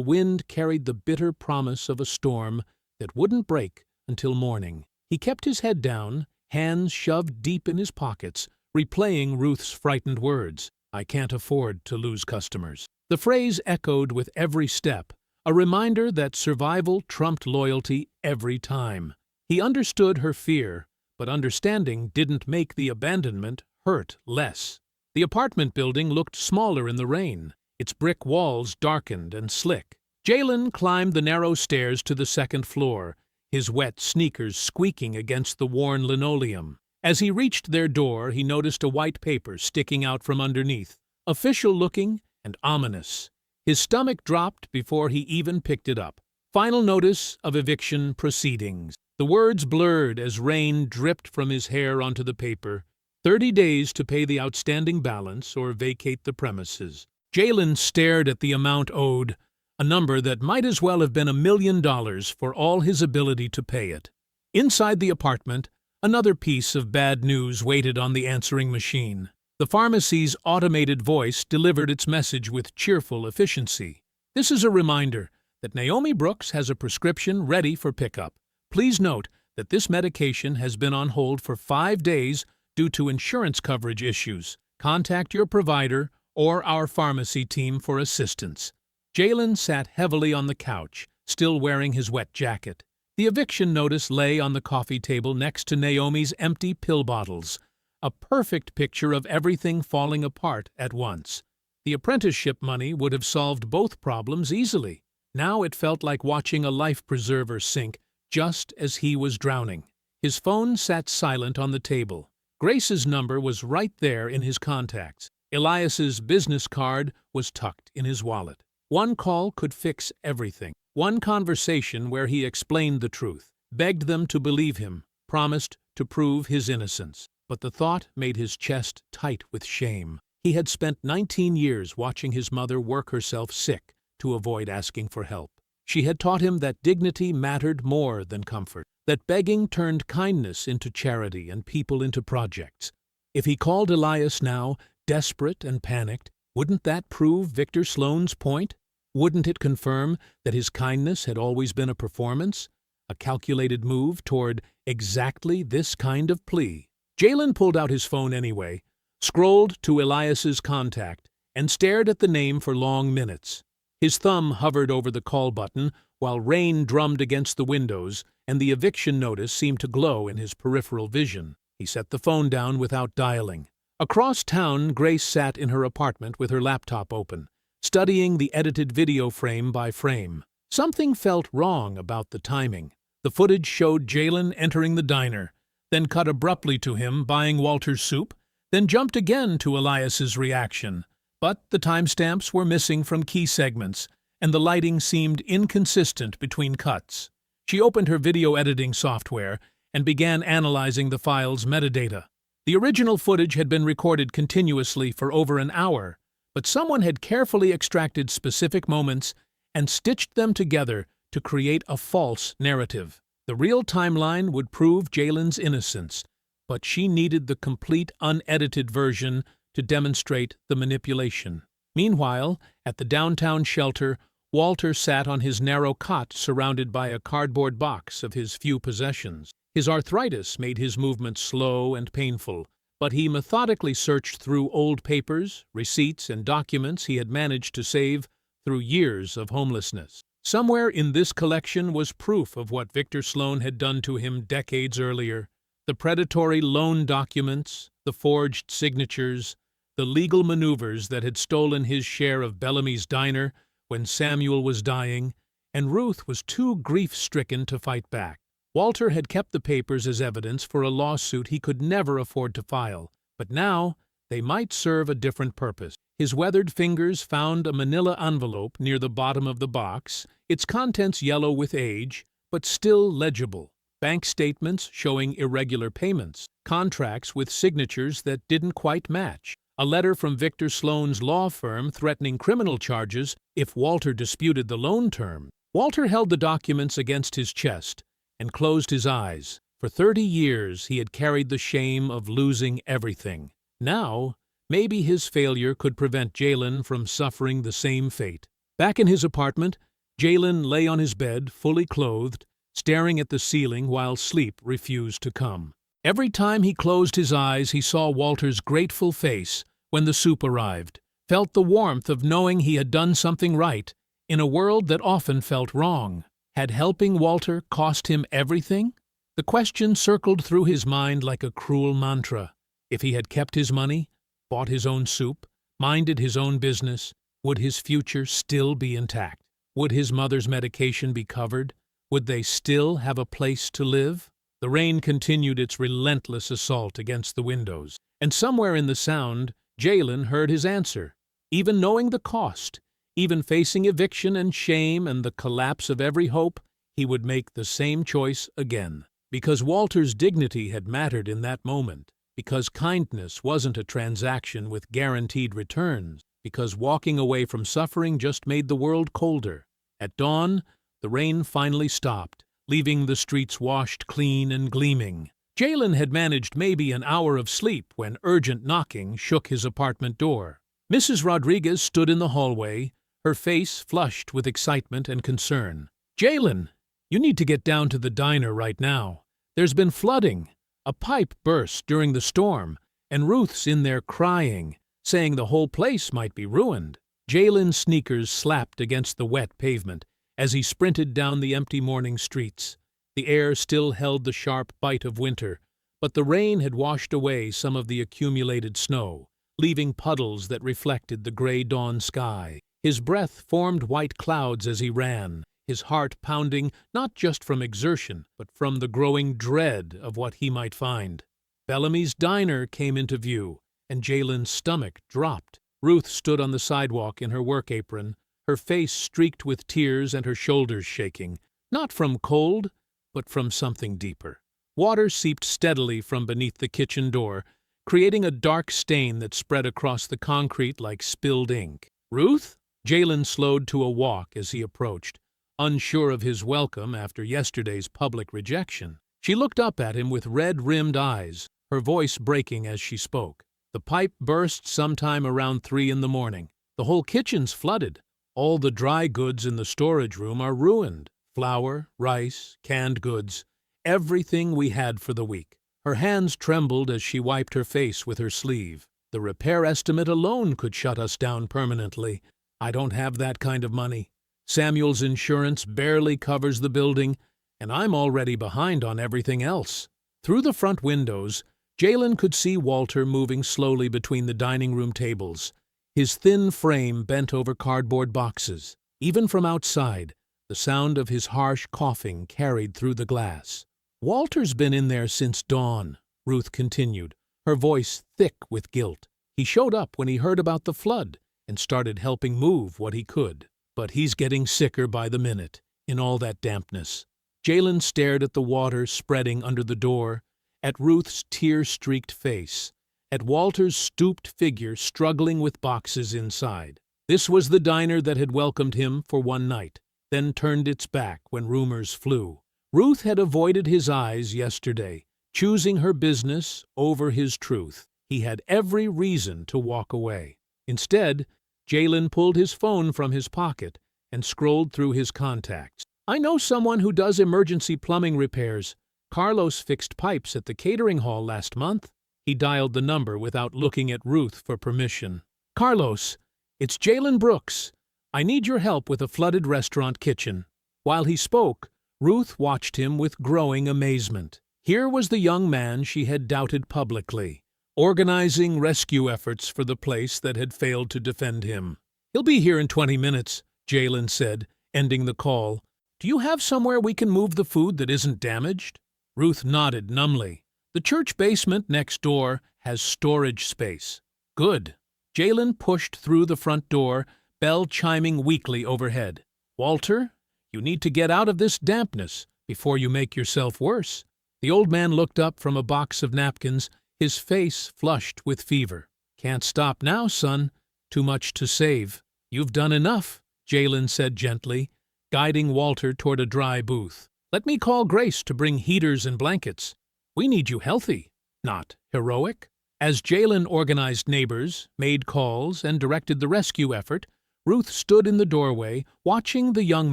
wind carried the bitter promise of a storm that wouldn't break until morning. He kept his head down, hands shoved deep in his pockets, replaying Ruth's frightened words, "I can't afford to lose customers." The phrase echoed with every step, a reminder that survival trumped loyalty every time. He understood her fear, but understanding didn't make the abandonment hurt less. The apartment building looked smaller in the rain, its brick walls darkened and slick. Jalen climbed the narrow stairs to the second floor, his wet sneakers squeaking against the worn linoleum. As he reached their door, he noticed a white paper sticking out from underneath, official-looking and ominous. His stomach dropped before he even picked it up. Final notice of eviction proceedings. The words blurred as rain dripped from his hair onto the paper. 30 days to pay the outstanding balance or vacate the premises. Jalen stared at the amount owed, a number that might as well have been $1 million for all his ability to pay it. Inside the apartment, another piece of bad news waited on the answering machine. The pharmacy's automated voice delivered its message with cheerful efficiency. "This is a reminder that Naomi Brooks has a prescription ready for pickup. Please note that this medication has been on hold for 5 days due to insurance coverage issues. Contact your provider or our pharmacy team for assistance." Jalen sat heavily on the couch, still wearing his wet jacket. The eviction notice lay on the coffee table next to Naomi's empty pill bottles, a perfect picture of everything falling apart at once. The apprenticeship money would have solved both problems easily. Now it felt like watching a life preserver sink just as he was drowning. His phone sat silent on the table. Grace's number was right there in his contacts. Elias's business card was tucked in his wallet. One call could fix everything. One conversation where he explained the truth, begged them to believe him, promised to prove his innocence. But the thought made his chest tight with shame. He had spent 19 years watching his mother work herself sick to avoid asking for help. She had taught him that dignity mattered more than comfort, that begging turned kindness into charity and people into projects. If he called Elias now, desperate and panicked, wouldn't that prove Victor Sloane's point? Wouldn't it confirm that his kindness had always been a performance, a calculated move toward exactly this kind of plea? Jalen pulled out his phone anyway, scrolled to Elias's contact, and stared at the name for long minutes. His thumb hovered over the call button while rain drummed against the windows and the eviction notice seemed to glow in his peripheral vision. He set the phone down without dialing. Across town, Grace sat in her apartment with her laptop open, studying the edited video frame by frame. Something felt wrong about the timing. The footage showed Jalen entering the diner, then cut abruptly to him buying Walter's soup, then jumped again to Elias's reaction. But the timestamps were missing from key segments, and the lighting seemed inconsistent between cuts. She opened her video editing software and began analyzing the file's metadata. The original footage had been recorded continuously for over an hour, but someone had carefully extracted specific moments and stitched them together to create a false narrative. The real timeline would prove Jalen's innocence, but she needed the complete unedited version to demonstrate the manipulation. Meanwhile, at the downtown shelter, Walter sat on his narrow cot surrounded by a cardboard box of his few possessions. His arthritis made his movements slow and painful, but he methodically searched through old papers, receipts, and documents he had managed to save through years of homelessness. Somewhere in this collection was proof of what Victor Sloane had done to him decades earlier. The predatory loan documents, the forged signatures, the legal maneuvers that had stolen his share of Bellamy's diner when Samuel was dying, and Ruth was too grief-stricken to fight back. Walter had kept the papers as evidence for a lawsuit he could never afford to file, but now they might serve a different purpose. His weathered fingers found a manila envelope near the bottom of the box, its contents yellow with age, but still legible. Bank statements showing irregular payments, contracts with signatures that didn't quite match, a letter from Victor Sloan's law firm threatening criminal charges if Walter disputed the loan term. Walter held the documents against his chest and closed his eyes. For 30 years he had carried the shame of losing everything. Now, maybe his failure could prevent Jalen from suffering the same fate. Back in his apartment, Jalen lay on his bed, fully clothed, staring at the ceiling while sleep refused to come. Every time he closed his eyes, he saw Walter's grateful face when the soup arrived, felt the warmth of knowing he had done something right in a world that often felt wrong. Had helping Walter cost him everything? The question circled through his mind like a cruel mantra. If he had kept his money, bought his own soup, minded his own business, would his future still be intact? Would his mother's medication be covered? Would they still have a place to live? The rain continued its relentless assault against the windows, and somewhere in the sound, Jalen heard his answer. Even knowing the cost, even facing eviction and shame and the collapse of every hope, he would make the same choice again. Because Walter's dignity had mattered in that moment. Because kindness wasn't a transaction with guaranteed returns. Because walking away from suffering just made the world colder. At dawn, the rain finally stopped, leaving the streets washed clean and gleaming. Jalen had managed maybe an hour of sleep when urgent knocking shook his apartment door. Mrs. Rodriguez stood in the hallway, her face flushed with excitement and concern. "Jalen, you need to get down to the diner right now. There's been flooding. A pipe burst during the storm, and Ruth's in there crying, saying the whole place might be ruined." Jalen's sneakers slapped against the wet pavement as he sprinted down the empty morning streets. The air still held the sharp bite of winter, but the rain had washed away some of the accumulated snow, leaving puddles that reflected the gray dawn sky. His breath formed white clouds as he ran, his heart pounding not just from exertion, but from the growing dread of what he might find. Bellamy's diner came into view, and Jalen's stomach dropped. Ruth stood on the sidewalk in her work apron, her face streaked with tears and her shoulders shaking, not from cold, but from something deeper. Water seeped steadily from beneath the kitchen door, creating a dark stain that spread across the concrete like spilled ink. "Ruth?" Jalen slowed to a walk as he approached, unsure of his welcome after yesterday's public rejection. She looked up at him with red-rimmed eyes, her voice breaking as she spoke. "The pipe burst sometime around 3 in the morning. The whole kitchen's flooded. All the dry goods in the storage room are ruined. Flour, rice, canned goods, everything we had for the week." Her hands trembled as she wiped her face with her sleeve. "The repair estimate alone could shut us down permanently. I don't have that kind of money. Samuel's insurance barely covers the building, and I'm already behind on everything else." Through the front windows, Jalen could see Walter moving slowly between the dining room tables, his thin frame bent over cardboard boxes. Even from outside, the sound of his harsh coughing carried through the glass. "Walter's been in there since dawn," Ruth continued, her voice thick with guilt. "He showed up when he heard about the flood and started helping move what he could. But he's getting sicker by the minute, in all that dampness." Jalen stared at the water spreading under the door, at Ruth's tear-streaked face, at Walter's stooped figure struggling with boxes inside. This was the diner that had welcomed him for one night, then turned its back when rumors flew. Ruth had avoided his eyes yesterday, choosing her business over his truth. He had every reason to walk away. Instead, Jalen pulled his phone from his pocket and scrolled through his contacts. "I know someone who does emergency plumbing repairs. Carlos fixed pipes at the catering hall last month." He dialed the number without looking at Ruth for permission. "Carlos, it's Jalen Brooks. I need your help with a flooded restaurant kitchen." While he spoke, Ruth watched him with growing amazement. Here was the young man she had doubted publicly, organizing rescue efforts for the place that had failed to defend him. "He'll be here in 20 minutes, Jalen said, ending the call. "Do you have somewhere we can move the food that isn't damaged?" Ruth nodded numbly. "The church basement next door has storage space." Good. Jalen pushed through the front door, bell chiming weakly overhead. Walter, you need to get out of this dampness before you make yourself worse. The old man looked up from a box of napkins, his face flushed with fever. Can't stop now, son. Too much to save. You've done enough, Jalen said gently, guiding Walter toward a dry booth. Let me call Grace to bring heaters and blankets. We need you healthy, not heroic. As Jalen organized neighbors, made calls, and directed the rescue effort, Ruth stood in the doorway, watching the young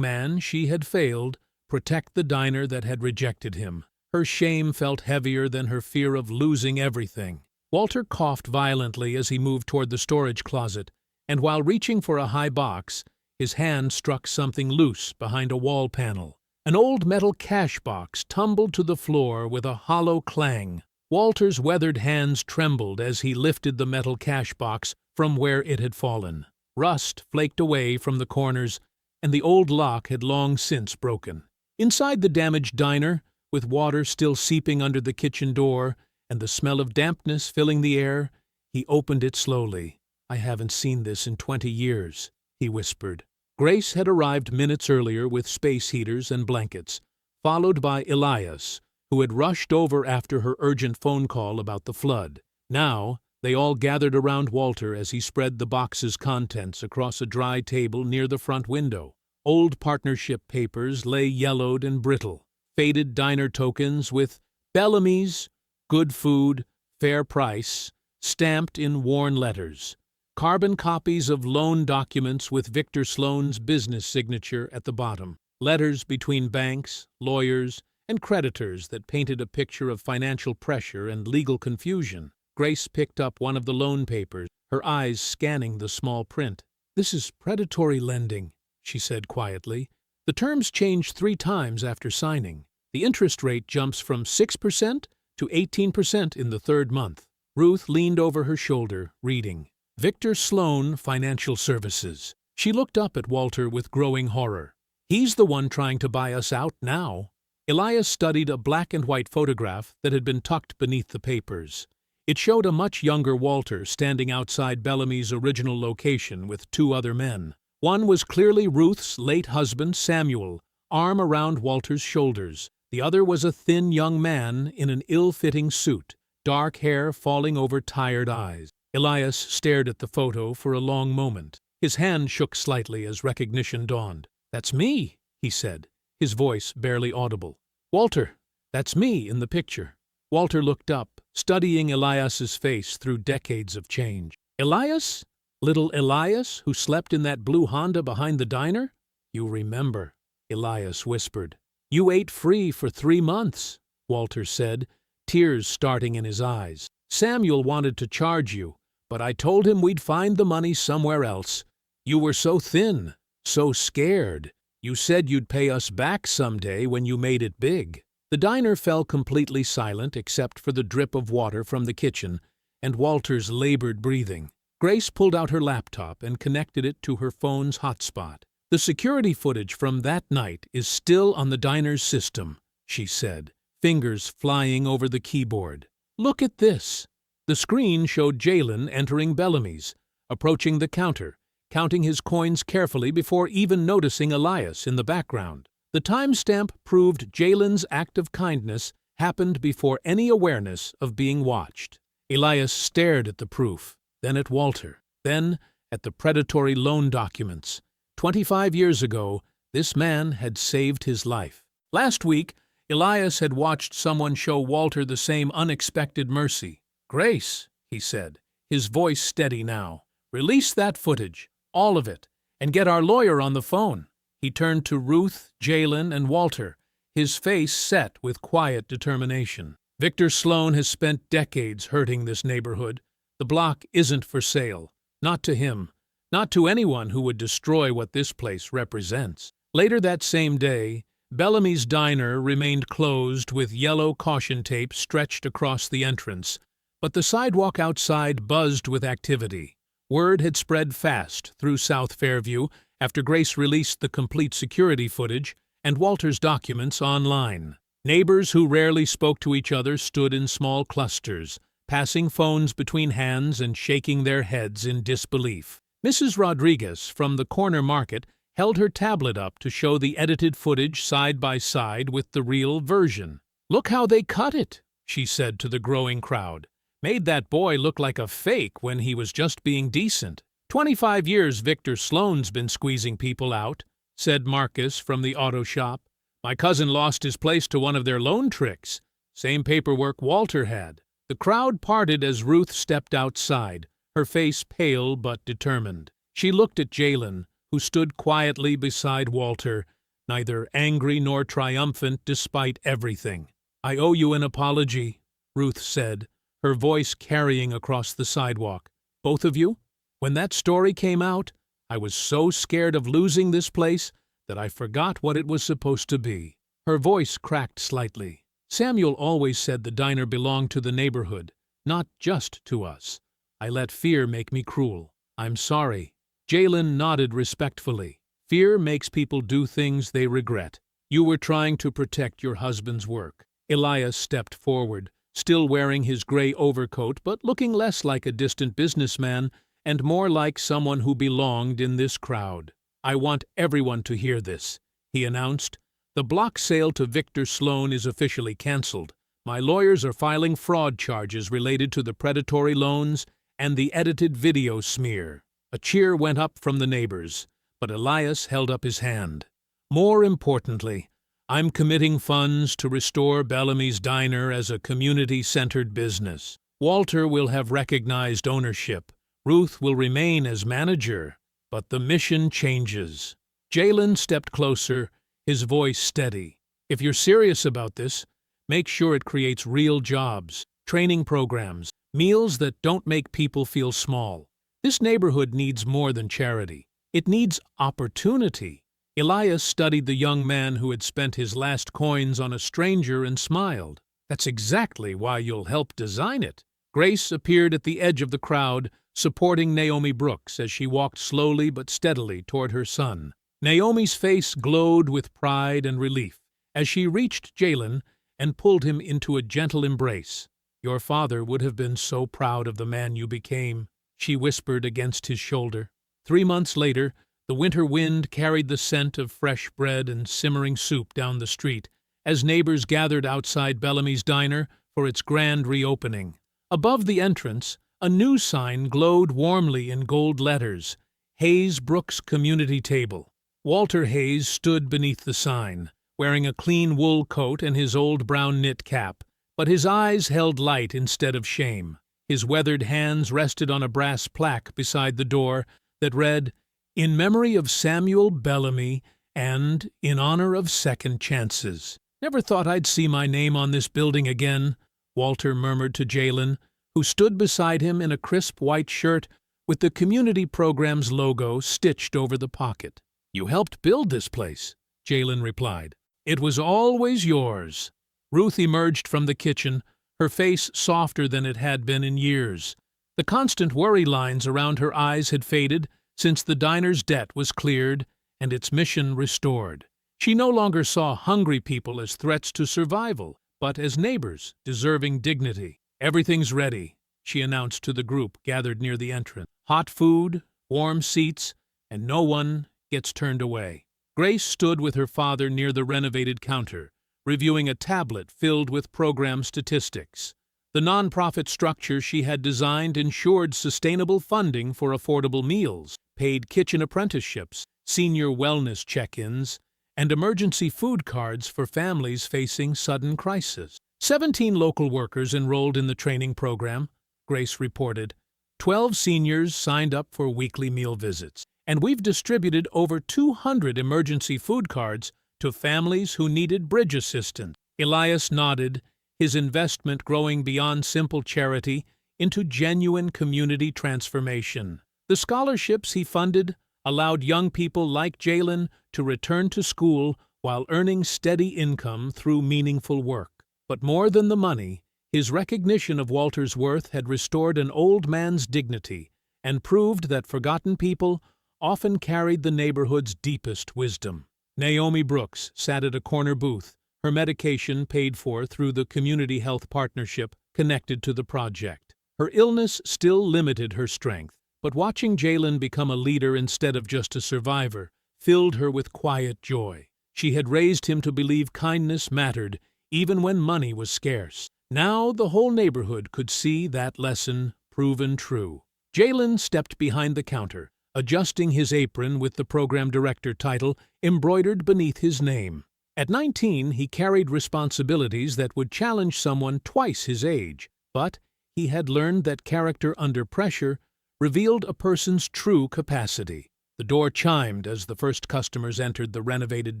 man she had failed protect the diner that had rejected him. Her shame felt heavier than her fear of losing everything. Walter coughed violently as he moved toward the storage closet, and while reaching for a high box, his hand struck something loose behind a wall panel. An old metal cash box tumbled to the floor with a hollow clang. Walter's weathered hands trembled as he lifted the metal cash box from where it had fallen. Rust flaked away from the corners, and the old lock had long since broken. Inside the damaged diner, with water still seeping under the kitchen door and the smell of dampness filling the air, he opened it slowly. I haven't seen this in 20 years, he whispered. Grace had arrived minutes earlier with space heaters and blankets, followed by Elias, who had rushed over after her urgent phone call about the flood. Now, they all gathered around Walter as he spread the box's contents across a dry table near the front window. Old partnership papers lay yellowed and brittle, faded diner tokens with Bellamy's, good food, fair price, stamped in worn letters. Carbon copies of loan documents with Victor Sloan's business signature at the bottom. Letters between banks, lawyers, and creditors that painted a picture of financial pressure and legal confusion. Grace picked up one of the loan papers, her eyes scanning the small print. This is predatory lending, she said quietly. The terms change 3 times after signing. The interest rate jumps from 6% to 18% in the 3rd month. Ruth leaned over her shoulder, reading. Victor Sloan Financial Services. She looked up at Walter with growing horror. He's the one trying to buy us out now. Elias studied a black-and-white photograph that had been tucked beneath the papers. It showed a much younger Walter standing outside Bellamy's original location with 2 other men. One was clearly Ruth's late husband, Samuel, arm around Walter's shoulders. The other was a thin young man in an ill-fitting suit, dark hair falling over tired eyes. Elias stared at the photo for a long moment. His hand shook slightly as recognition dawned. That's me, he said, his voice barely audible. Walter, that's me in the picture. Walter looked up, studying Elias's face through decades of change. Elias? Little Elias, who slept in that blue Honda behind the diner? You remember, Elias whispered. You ate free for 3 months, Walter said, tears starting in his eyes. Samuel wanted to charge you, but I told him we'd find the money somewhere else. You were so thin, so scared. You said you'd pay us back someday when you made it big. The diner fell completely silent except for the drip of water from the kitchen and Walter's labored breathing. Grace pulled out her laptop and connected it to her phone's hotspot. The security footage from that night is still on the diner's system, she said, fingers flying over the keyboard. Look at this. The screen showed Jalen entering Bellamy's, approaching the counter, counting his coins carefully before even noticing Elias in the background. The timestamp proved Jalen's act of kindness happened before any awareness of being watched. Elias stared at the proof, then at Walter, then at the predatory loan documents. 25 years ago, this man had saved his life. Last week, Elias had watched someone show Walter the same unexpected mercy. Grace, he said, his voice steady now, release that footage, all of it, and get our lawyer on the phone. He turned to Ruth, Jalen, and Walter, his face set with quiet determination. Victor Sloan has spent decades hurting this neighborhood. The block isn't for sale. Not to him. Not to anyone who would destroy what this place represents. Later that same day, Bellamy's diner remained closed with yellow caution tape stretched across the entrance, but the sidewalk outside buzzed with activity. Word had spread fast through South Fairview after Grace released the complete security footage and Walter's documents online. Neighbors who rarely spoke to each other stood in small clusters, passing phones between hands and shaking their heads in disbelief. Mrs. Rodriguez, from the corner market, held her tablet up to show the edited footage side by side with the real version. "Look how they cut it," she said to the growing crowd. "Made that boy look like a fake when he was just being decent." 25 years Victor Sloan's been squeezing people out," said Marcus from the auto shop. "My cousin lost his place to one of their loan tricks. Same paperwork Walter had." The crowd parted as Ruth stepped outside, her face pale but determined. She looked at Jalen, who stood quietly beside Walter, neither angry nor triumphant despite everything. "I owe you an apology," Ruth said, her voice carrying across the sidewalk. "Both of you? When that story came out, I was so scared of losing this place that I forgot what it was supposed to be." Her voice cracked slightly. "Samuel always said the diner belonged to the neighborhood, not just to us. I let fear make me cruel. I'm sorry." Jalen nodded respectfully. "Fear makes people do things they regret. You were trying to protect your husband's work." Elias stepped forward, still wearing his gray overcoat but looking less like a distant businessman and more like someone who belonged in this crowd. "I want everyone to hear this," he announced. "The block sale to Victor Sloan is officially canceled. My lawyers are filing fraud charges related to the predatory loans and the edited video smear." A cheer went up from the neighbors, but Elias held up his hand. "More importantly, I'm committing funds to restore Bellamy's Diner as a community-centered business. Walter will have recognized ownership. Ruth will remain as manager, but the mission changes." Jalen stepped closer, his voice steady. "If you're serious about this, make sure it creates real jobs, training programs, meals that don't make people feel small. This neighborhood needs more than charity. It needs opportunity." Elias studied the young man who had spent his last coins on a stranger and smiled. "That's exactly why you'll help design it." Grace appeared at the edge of the crowd, supporting Naomi Brooks as she walked slowly but steadily toward her son. Naomi's face glowed with pride and relief as she reached Jalen and pulled him into a gentle embrace. "Your father would have been so proud of the man you became," she whispered against his shoulder. 3 months later, the winter wind carried the scent of fresh bread and simmering soup down the street as neighbors gathered outside Bellamy's Diner for its grand reopening. Above the entrance, a new sign glowed warmly in gold letters, "Hayes Brooks Community Table." Walter Hayes stood beneath the sign, wearing a clean wool coat and his old brown knit cap, but his eyes held light instead of shame. His weathered hands rested on a brass plaque beside the door that read, "In memory of Samuel Bellamy and in honor of second chances." "Never thought I'd see my name on this building again," Walter murmured to Jalen, who stood beside him in a crisp white shirt with the community program's logo stitched over the pocket. "You helped build this place," Jalen replied. "It was always yours." Ruth emerged from the kitchen, her face softer than it had been in years. The constant worry lines around her eyes had faded since the diner's debt was cleared and its mission restored. She no longer saw hungry people as threats to survival, but as neighbors deserving dignity. "Everything's ready," she announced to the group gathered near the entrance. "Hot food, warm seats, and no one gets turned away." Grace stood with her father near the renovated counter, reviewing a tablet filled with program statistics. The nonprofit structure she had designed ensured sustainable funding for affordable meals, paid kitchen apprenticeships, senior wellness check-ins, and emergency food cards for families facing sudden crisis. 17 local workers enrolled in the training program, Grace reported. 12 seniors signed up for weekly meal visits, and we've distributed over 200 emergency food cards to families who needed bridge assistance. Elias nodded, his investment growing beyond simple charity into genuine community transformation. The scholarships he funded allowed young people like Jalen to return to school while earning steady income through meaningful work. But more than the money, his recognition of Walter's worth had restored an old man's dignity and proved that forgotten people often carried the neighborhood's deepest wisdom. Naomi Brooks sat at a corner booth, her medication paid for through the Community Health Partnership, connected to the project. Her illness still limited her strength, but watching Jalen become a leader instead of just a survivor filled her with quiet joy. She had raised him to believe kindness mattered, even when money was scarce. Now the whole neighborhood could see that lesson proven true. Jalen stepped behind the counter, adjusting his apron with the program director title embroidered beneath his name. At 19, he carried responsibilities that would challenge someone twice his age, but he had learned that character under pressure revealed a person's true capacity. The door chimed as the first customers entered the renovated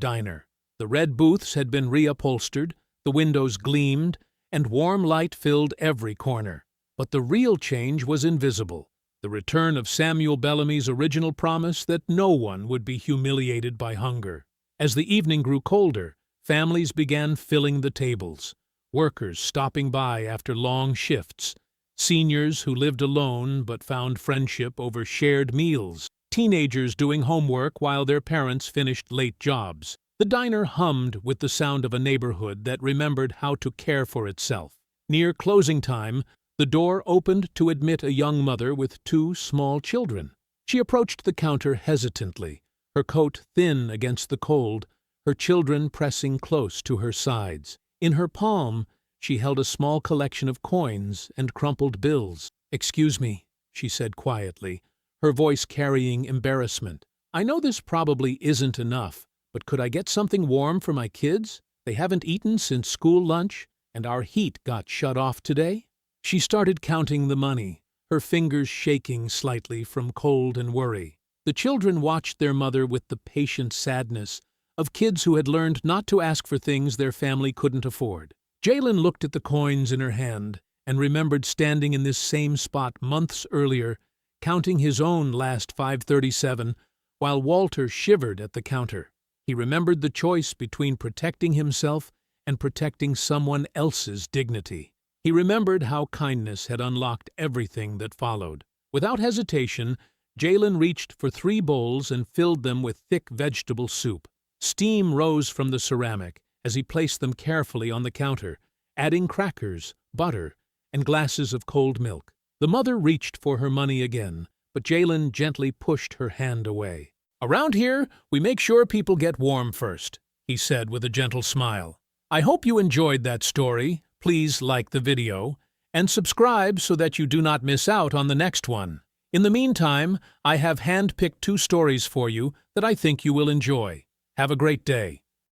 diner. The red booths had been reupholstered, the windows gleamed, and warm light filled every corner. But the real change was invisible, the return of Samuel Bellamy's original promise that no one would be humiliated by hunger. As the evening grew colder, families began filling the tables, workers stopping by after long shifts, seniors who lived alone but found friendship over shared meals, teenagers doing homework while their parents finished late jobs. The diner hummed with the sound of a neighborhood that remembered how to care for itself. Near closing time, the door opened to admit a young mother with 2 small children. She approached the counter hesitantly, her coat thin against the cold, her children pressing close to her sides. In her palm, she held a small collection of coins and crumpled bills. "Excuse me," she said quietly, her voice carrying embarrassment. "I know this probably isn't enough, but could I get something warm for my kids? They haven't eaten since school lunch, and our heat got shut off today." She started counting the money, her fingers shaking slightly from cold and worry. The children watched their mother with the patient sadness of kids who had learned not to ask for things their family couldn't afford. Jalen looked at the coins in her hand and remembered standing in this same spot months earlier, counting his own last 537, while Walter shivered at the counter. He remembered the choice between protecting himself and protecting someone else's dignity. He remembered how kindness had unlocked everything that followed. Without hesitation, Jalen reached for 3 bowls and filled them with thick vegetable soup. Steam rose from the ceramic as he placed them carefully on the counter, adding crackers, butter, and glasses of cold milk. The mother reached for her money again, but Jalen gently pushed her hand away. "Around here, we make sure people get warm first," he said with a gentle smile. I hope you enjoyed that story. Please like the video and subscribe so that you do not miss out on the next one. In the meantime, I have handpicked 2 stories for you that I think you will enjoy. Have a great day.